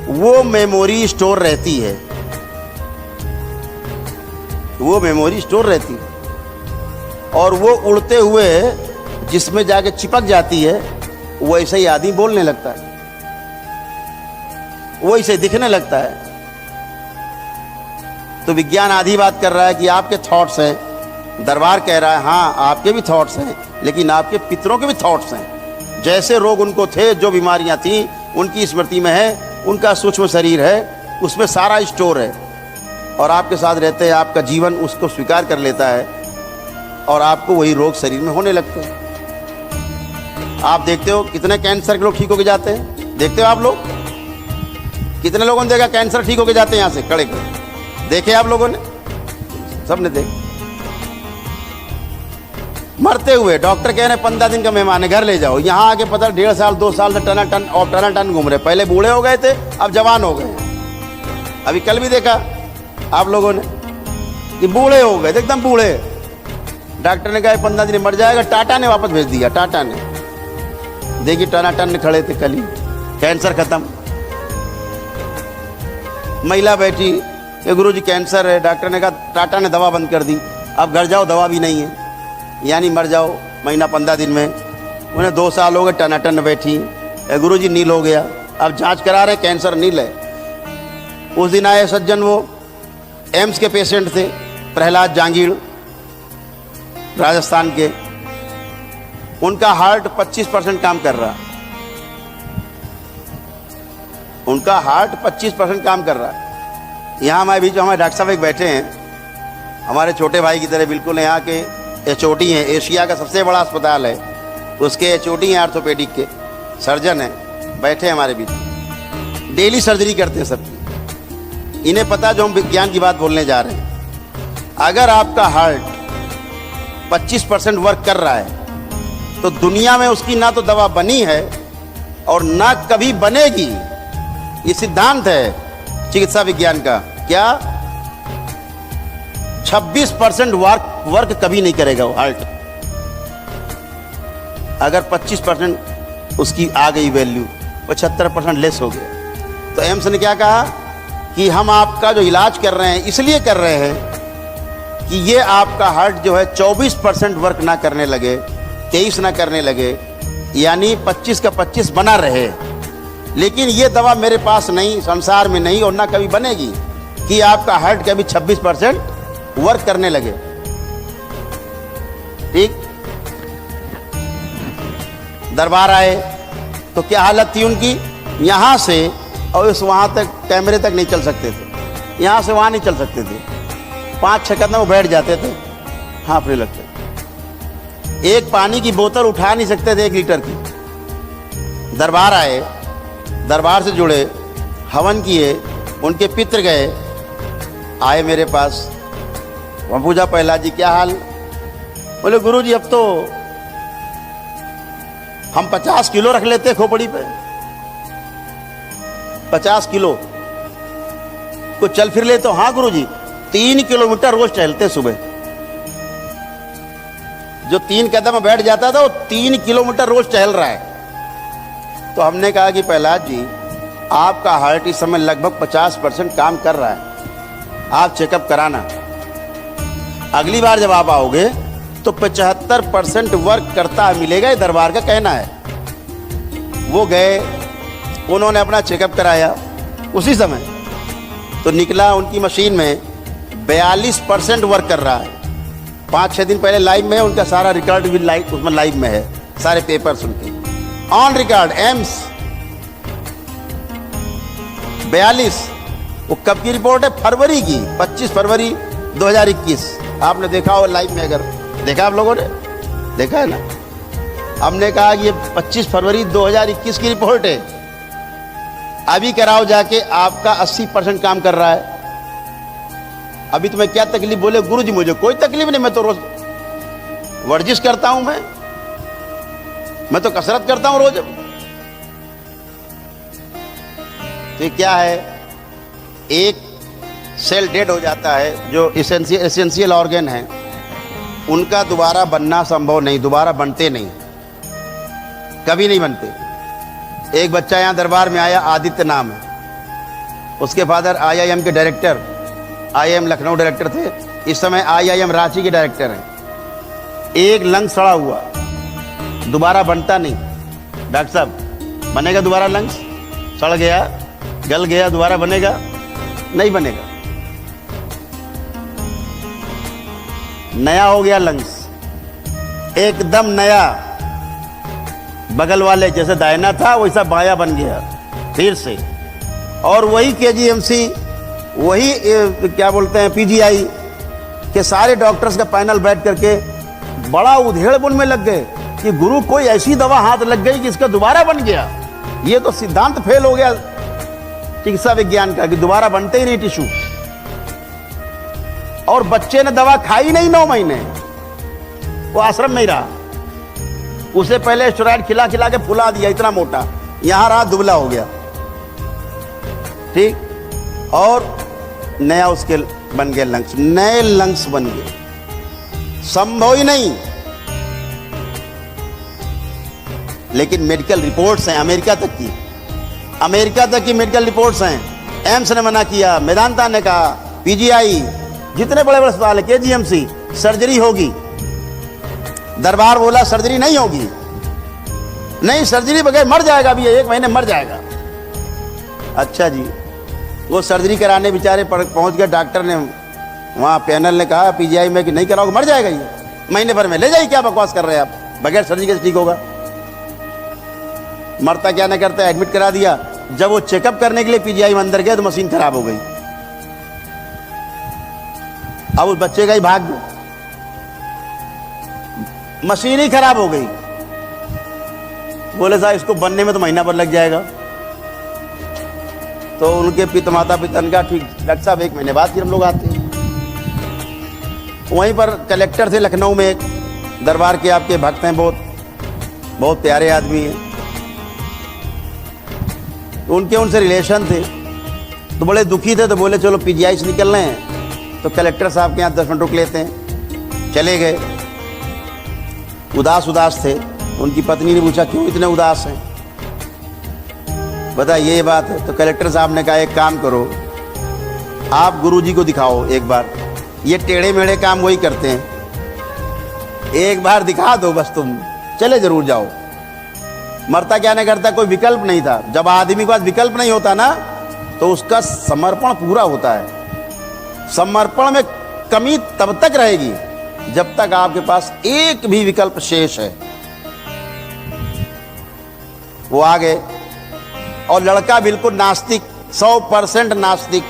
Speaker 1: वो मेमोरी स्टोर रहती है, वो मेमोरी स्टोर रहती है। और वो उड़ते हुए जिसमें जाके चिपक जाती है, वो ऐसे ही आदमी बोलने लगता है, वो ऐसे दिखने लगता है। तो विज्ञान आधी बात कर रहा है कि आपके थॉट्स हैं। दरबार कह रहा है हाँ आपके भी थॉट्स हैं, लेकिन आपके पितरों के भी थॉट्स हैं। जैसे रोग उनको थे, जो बीमारियां थी, उनकी स्मृति में है, उनका सूक्ष्म शरीर है, उसमें सारा स्टोर है। और आपके साथ रहते हैं, आपका जीवन उसको स्वीकार कर लेता है और आपको वही रोग शरीर में होने लगते हैं। आप देखते हो कितने कैंसर के लोग ठीक होके जाते हैं? देखते हो आप लोग? कितने लोगों ने देखा कैंसर ठीक होके जाते हैं यहाँ से खड़े खड़े? देखे आप लोगों ने? सबने देखे। मरते हुए डॉक्टर कह रहे हैं 15 दिन का मेहमान है, घर ले जाओ। यहाँ आके पता 1.5 साल 2 साल से टन घूम रहे। पहले बूढ़े हो गए थे, अब जवान हो गए। अभी कल भी देखा आप लोगों ने कि बूढ़े हो गए, एकदम बूढ़े। डॉक्टर ने कहा 15 दिन मर जाएगा, टाटा ने वापस भेज दिया। टाटा ने, देखिए टनाटन खड़े थे कल ही, कैंसर खत्म। महिला बैठी, गुरुजी कैंसर है, डॉक्टर ने कहा, टाटा ने दवा बंद कर दी, अब घर जाओ, दवा भी नहीं है, यानी मर जाओ महीना 15 दिन में। उन्हें 2 साल हो गए, टनाटन बैठी, गुरुजी नील हो गया, अब जांच करा रहे, कैंसर नील है। उस दिन आए सज्जन, वो एम्स के पेशेंट थे, प्रहलाद जांगीड़, राजस्थान के। उनका हार्ट 25% काम कर रहा, उनका हार्ट 25% काम कर रहा है। यहाँ हमारे बीच में हमारे डॉक्टर साहब एक बैठे हैं, हमारे छोटे भाई की तरह बिल्कुल। यहाँ के HOD हैं, एशिया का सबसे बड़ा अस्पताल है, उसके HOD हैं, ऑर्थोपेडिक के सर्जन हैं, बैठे हैं हमारे बीच। डेली सर्जरी करते हैं सबकी। इन्हें पता जो हम विज्ञान की बात बोलने जा रहे हैं। अगर आपका हार्ट 25% वर्क कर रहा है तो दुनिया में उसकी ना तो दवा बनी है और ना कभी बनेगी। ये सिद्धांत है चिकित्सा विज्ञान का। क्या? 26% वर्क कभी नहीं करेगा वो हार्ट। अगर 25% उसकी आ गई वैल्यू, 75% लेस हो गया। तो एम्स ने क्या कहा कि हम आपका जो इलाज कर रहे हैं इसलिए कर रहे हैं कि ये आपका हार्ट जो है 24% वर्क ना करने लगे, 23 ना करने लगे, यानी 25 का 25 बना रहे। लेकिन ये दवा मेरे पास नहीं, संसार में नहीं और ना कभी बनेगी कि आपका हार्ट कभी 26% वर्क करने लगे। ठीक, दरबार आए तो क्या हालत थी उनकी, यहां से और उस वहां तक कैमरे तक नहीं चल सकते थे, यहां से वहां नहीं चल सकते थे। 5-6 कदम वो बैठ जाते थे, हाँफने लगते। एक पानी की बोतल उठा नहीं सकते थे 1 लीटर की। दरबार आए, दरबार से जुड़े, हवन किए, उनके पितृ गए, आए मेरे पास, वहाँ पूछा प्रहलाद जी क्या हाल। बोले गुरु जी अब तो हम 50 किलो रख लेते खोपड़ी पे, 50 किलो को चल फिर ले। तो हाँ गुरु जी 3 किलोमीटर रोज टहलते सुबह। जो 3 कदम बैठ जाता था वो 3 किलोमीटर रोज टहल रहा है। तो हमने कहा कि प्रहलाद जी आपका हार्ट इस समय लगभग 50% काम कर रहा है, आप चेकअप कराना। अगली बार जब आप आओगे तो 75% वर्क करता मिलेगा, ये दरबार का कहना है। वो गए, उन्होंने अपना चेकअप कराया उसी समय, तो निकला उनकी मशीन में 42% वर्क कर रहा है। 5-6 दिन पहले लाइव में है, उनका सारा रिकॉर्ड भी लाइव उसमें लाइव में है, सारे पेपर्स उनके ऑन रिकॉर्ड। एम्स 42, वो कब की रिपोर्ट है, फरवरी की, 25 फरवरी 2021। आपने देखा हो लाइव में, अगर देखा आप लोगों ने, देखा है ना। हमने कहा कि ये 25 फरवरी 2021 की रिपोर्ट है, अभी कराओ जाके, आपका 80% काम कर रहा है। अभी तुम्हें क्या तकलीफ? बोले गुरु जी मुझे कोई तकलीफ नहीं, मैं तो रोज वर्जिश करता हूं, मैं तो कसरत करता हूं रोज। तो ये क्या है, एक सेल डेड हो जाता है, जो एसेंशियल ऑर्गन है उनका दोबारा बनना संभव नहीं, दोबारा बनते नहीं, कभी नहीं बनते। एक बच्चा यहाँ दरबार में आया, आदित्य नाम है, उसके फादर IIM के डायरेक्टर, IIM लखनऊ डायरेक्टर थे, इस समय IIM रांची के डायरेक्टर हैं। एक लंग सड़ा हुआ, दोबारा बनता नहीं। डॉक्टर साहब बनेगा दोबारा लंग्स? सड़ गया, गल गया, दोबारा बनेगा? नहीं बनेगा। नया हो गया लंग्स, एकदम नया, बगल वाले जैसे दाहिना था वैसा बाया बन गया फिर से। और वही KGMC, वही क्या बोलते हैं PGI के सारे डॉक्टर्स का पैनल बैठ करके बड़ा उधेड़-बुन में लग गए कि गुरु कोई ऐसी दवा हाथ लग गई कि इसका दोबारा बन गया। ये तो सिद्धांत फेल हो गया चिकित्सा विज्ञान का कि दोबारा बनते ही नहीं टिश्यू। और बच्चे ने दवा खाई नहीं 9 महीने, वो आश्रम में ही रहा। उसे पहले स्टेरॉइड खिला खिला के फुला दिया, इतना मोटा, यहां रहा दुबला हो गया। ठीक, और नया उसके बन गए लंग्स, नए लंग्स बन गए, संभव ही नहीं। लेकिन मेडिकल रिपोर्ट्स हैं अमेरिका तक की, मेडिकल रिपोर्ट्स हैं। एम्स ने मना किया, मेदांता ने कहा, PGI, जितने बड़े बड़े अस्पताल है, KGMC, सर्जरी होगी। दरबार बोला सर्जरी नहीं होगी, नहीं सर्जरी बगैर मर जाएगा, अभी 1 महीने मर जाएगा। अच्छा जी, वो सर्जरी कराने बेचारे पहुंच गए, डॉक्टर ने वहाँ पैनल ने कहा PGI में कि नहीं कराओगे मर जाएगा ये, महीने भर में ले जाइए, क्या बकवास कर रहे हैं आप, बगैर सर्जरी कैसे ठीक होगा। मरता क्या न करता, एडमिट करा दिया। जब वो चेकअप करने के लिए PGI में अंदर गए तो मशीन खराब हो गई। अब उस बच्चे का ही भाग्य, मशीन ही खराब हो गई। बोले साहब इसको बनने में तो महीना भर लग जाएगा। तो उनके माता पिता ने कहा ठीक डॉक्टर साहब 1 महीने बाद फिर हम लोग आते हैं। वहीं पर कलेक्टर थे लखनऊ में, एक दरबार के आपके भक्त हैं, बहुत प्यारे आदमी हैं। उनके उनसे रिलेशन थे, तो बड़े दुखी थे, तो बोले चलो PGI से निकल रहे हैं, तो कलेक्टर साहब के यहाँ 10 मिनट रुक लेते हैं। चले गए, उदास थे। उनकी पत्नी ने पूछा क्यों इतने उदास हैं, बता ये बात है। तो कलेक्टर साहब ने कहा एक काम करो, आप गुरुजी को दिखाओ एक बार, ये टेढ़े मेढ़े काम वही करते हैं, एक बार दिखा दो बस, तुम चले जरूर जाओ। मरता क्या नहीं करता, कोई विकल्प नहीं था। जब आदमी के पास विकल्प नहीं होता ना तो उसका समर्पण पूरा होता है। समर्पण में कमी तब तक रहेगी जब तक आपके पास एक भी विकल्प शेष है। वो आ गए और लड़का बिल्कुल नास्तिक, 100% नास्तिक,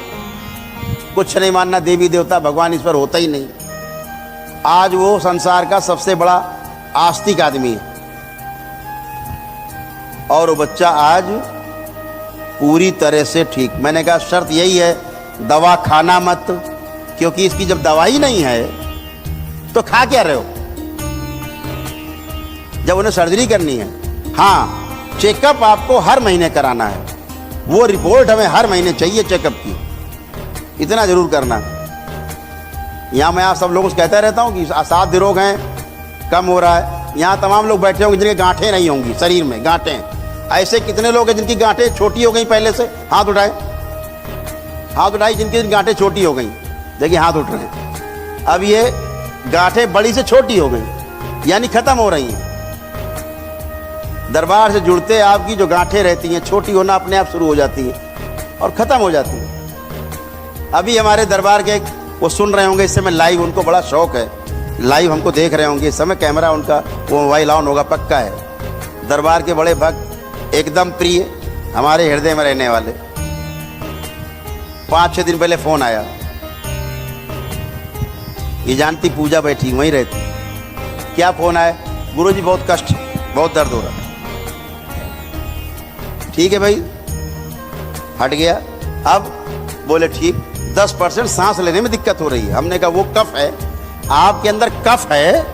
Speaker 1: कुछ नहीं मानना, देवी देवता भगवान ईश्वर होता ही नहीं। आज वो संसार का सबसे बड़ा आस्तिक आदमी है। और वो बच्चा आज पूरी तरह से ठीक। मैंने कहा शर्त यही है, दवा खाना मत, क्योंकि इसकी जब दवाई नहीं है तो खा क्या रहे हो। जब उन्हें सर्जरी करनी है, हाँ चेकअप आपको हर महीने कराना है, वो रिपोर्ट हमें हर महीने चाहिए चेकअप की, इतना जरूर करना। यहाँ मैं आप सब लोगों से कहता रहता हूँ कि असाध्य रोग हैं, कम हो रहा है। यहाँ तमाम लोग बैठे होंगे जिनके गांठें नहीं होंगी शरीर में, गांठें। ऐसे कितने लोग हैं जिनकी गांठें छोटी हो गई पहले से, हाथ उठाए, हाथ उठाई जिनकी गांठें छोटी हो गई, देखिए हाथ उठ रहे हैं। अब ये गांठें बड़ी से छोटी हो गई, यानी खत्म हो रही हैं। दरबार से जुड़ते आपकी जो गांठें रहती हैं, छोटी होना अपने आप शुरू हो जाती है और खत्म हो जाती है। अभी हमारे दरबार के वो सुन रहे होंगे इस समय लाइव, उनको बड़ा शौक है, लाइव हमको देख रहे होंगे इस समय, कैमरा उनका वो मोबाइल ऑन होगा पक्का है। दरबार के बड़े भक्त, एकदम प्रिय, हमारे हृदय में रहने वाले। 5-6 दिन पहले फोन आया, ये जानती पूजा बैठी वहीं रहती, क्या फोन आया, गुरुजी बहुत कष्ट, बहुत दर्द हो रहा। ठीक है भाई, हट गया। अब बोले ठीक, 10% सांस लेने में दिक्कत हो रही है। हमने कहा वो कफ है, आपके अंदर कफ है।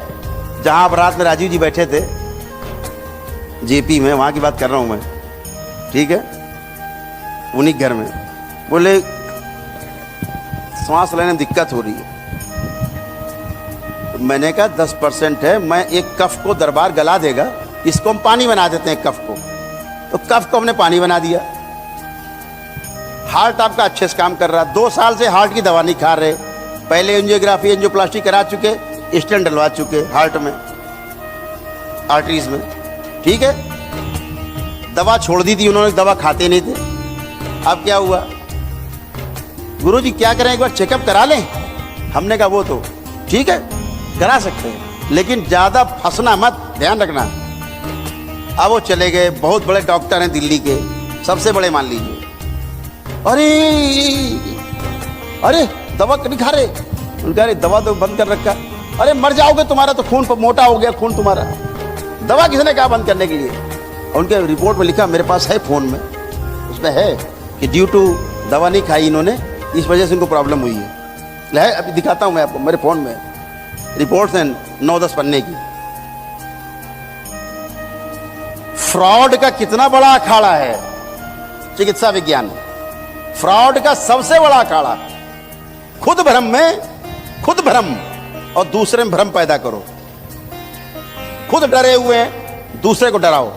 Speaker 1: जहां आप रात में राजीव जी बैठे थे जेपी में, वहां की बात कर रहा हूं मैं, ठीक है, उन्हीं घर में। बोले सांस लेने में दिक्कत हो रही है। तो मैंने कहा 10% है, मैं एक कफ को दरबार गला देगा, इसको हम पानी बना देते हैं कफ को। तो कफ को हमने पानी बना दिया। हार्ट आपका अच्छे से काम कर रहा, 2 साल से हार्ट की दवा नहीं खा रहे, पहले एंजियोग्राफी एंजियोप्लास्टी करा चुके, स्टेंट डलवा चुके हार्ट में, आर्टरीज में, ठीक है। दवा छोड़ दी थी उन्होंने, दवा खाते नहीं थे। अब क्या हुआ, गुरुजी क्या करें, एक बार चेकअप करा लें। हमने कहा वो तो ठीक है करा सकते हैं, लेकिन ज्यादा फंसना मत, ध्यान रखना। अब वो चले गए, बहुत बड़े डॉक्टर हैं दिल्ली के, सबसे बड़े मान लीजिए। अरे दवा नहीं खा रहे, उनका अरे दवा तो बंद कर रखा, अरे मर जाओगे, तुम्हारा तो खून मोटा हो गया, खून तुम्हारा, दवा किसने कहा बंद करने के लिए। उनके रिपोर्ट में लिखा, मेरे पास है फोन में, उसमें है कि ड्यू टू दवा नहीं खाई इन्होंने, इस वजह से इनको प्रॉब्लम हुई है। अभी दिखाता हूं मैं आपको, मेरे फोन में रिपोर्ट्स हैं 9-10 पन्ने की। फ्रॉड का कितना बड़ा अखाड़ा है चिकित्सा विज्ञान, फ्रॉड का सबसे बड़ा अखाड़ा। खुद भ्रम में खुद भ्रम और दूसरे में भ्रम पैदा करो। खुद डरे हुए हैं, दूसरे को डराओ,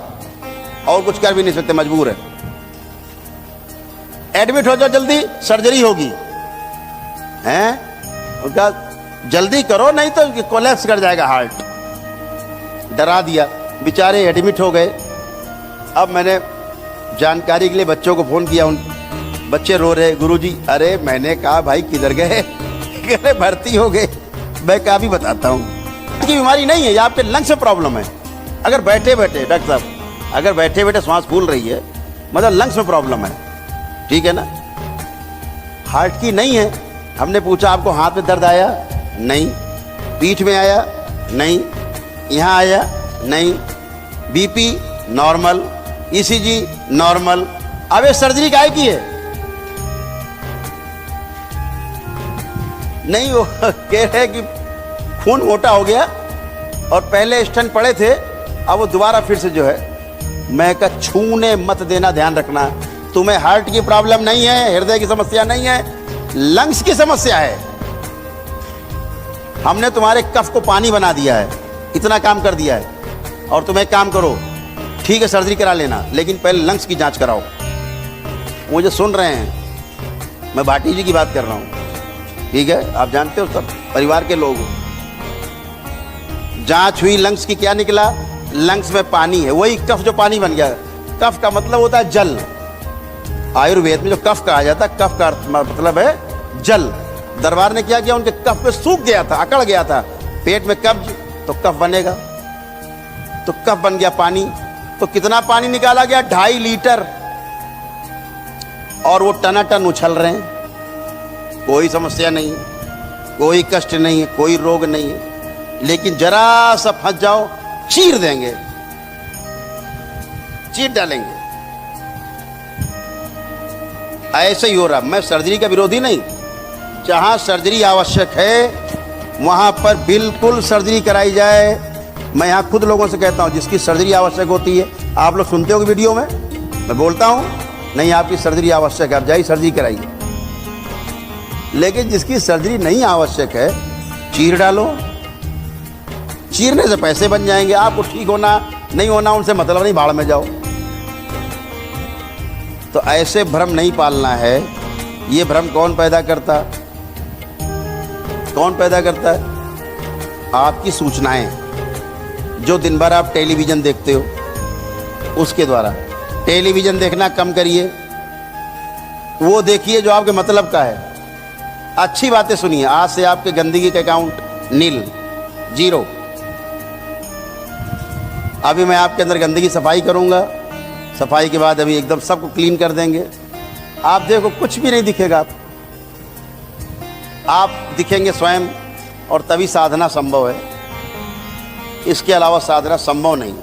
Speaker 1: और कुछ कर भी नहीं सकते, मजबूर है। एडमिट हो जाओ, जल्दी सर्जरी होगी, हैं उनका जल्दी करो, नहीं तो कोलैप्स कर जाएगा हार्ट। डरा दिया, बेचारे एडमिट हो गए। अब मैंने जानकारी के लिए बच्चों को फोन किया, उन बच्चे रो रहे, गुरुजी। अरे मैंने कहा भाई किधर गए, अरे भर्ती हो गए। मैं कहा भी बताता हूँ, की बीमारी नहीं है, ये आपके लंग्स में प्रॉब्लम है। अगर बैठे बैठे डॉक्टर साहब, अगर बैठे बैठे सांस फूल रही है, मतलब लंग्स में प्रॉब्लम है, ठीक है ना, हार्ट की नहीं है। हमने पूछा आपको हाथ में दर्द आया? नहीं। पीठ में आया? नहीं। यहाँ आया? नहीं। BP normal, ECG normal. अब ये सर्जरी काहे की है? नहीं, वो कह रहे कि खून मोटा हो गया और पहले स्टेंट पड़े थे, अब वो दोबारा फिर से जो है। मैं कहा छूने मत देना, ध्यान रखना, तुम्हें हार्ट की प्रॉब्लम नहीं है, हृदय की समस्या नहीं है, लंग्स की समस्या है। हमने तुम्हारे कफ को पानी बना दिया है, इतना काम कर दिया है। और तुम एक काम करो, ठीक है सर्जरी करा लेना, लेकिन पहले लंग्स की जांच कराओ। मुझे सुन रहे हैं, मैं भाटी जी की बात कर रहा हूँ, ठीक है, आप जानते हो सब परिवार के लोग। जांच हुई लंग्स की, क्या निकला? लंग्स में पानी है, वही कफ जो पानी बन गया। कफ का मतलब होता है जल। आयुर्वेद में जो कफ कहा जाता है, कफ का मतलब है जल। दरबार ने क्या किया, उनके कफ पे सूख गया था, अकड़ गया था, पेट में कब्ज, तो कफ बनेगा, तो कफ बन गया पानी। तो कितना पानी निकाला गया? 2.5 लीटर। और वो टनाटन उछल रहे हैं, कोई समस्या नहीं है, कोई कष्ट नहीं है, कोई रोग नहीं है। लेकिन जरा सा फंस जाओ, चीर देंगे, चीर डालेंगे। ऐसे ही हो रहा। मैं सर्जरी का विरोधी नहीं, जहां सर्जरी आवश्यक है वहां पर बिल्कुल सर्जरी कराई जाए। मैं यहाँ खुद लोगों से कहता हूँ, जिसकी सर्जरी आवश्यक होती है, आप लोग सुनते हो वीडियो में मैं बोलता हूँ, नहीं आपकी सर्जरी आवश्यक है, आप जाइए सर्जरी कराइए। लेकिन जिसकी सर्जरी नहीं आवश्यक है, चीर डालो। चीरने से पैसे बन जाएंगे, आपको ठीक होना नहीं होना उनसे मतलब नहीं, भाड़ में जाओ। तो ऐसे भ्रम नहीं पालना है। ये भ्रम कौन पैदा करता? कौन पैदा करता है? आपकी सूचनाएं, जो दिन भर आप टेलीविज़न देखते हो, उसके द्वारा। टेलीविज़न देखना कम करिए, वो देखिए जो आपके मतलब का है। अच्छी बातें सुनिए। आज से आपके गंदगी का अकाउंट नील, 0। अभी मैं आपके अंदर गंदगी सफाई करूंगा, सफाई के बाद अभी एकदम सबको क्लीन कर देंगे। आप देखो कुछ भी नहीं दिखेगा, आप दिखेंगे स्वयं, और तभी साधना संभव है। इसके अलावा साधना संभव नहीं।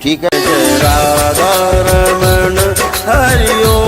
Speaker 1: ठीक है।
Speaker 2: राधा रमण हरि ओम।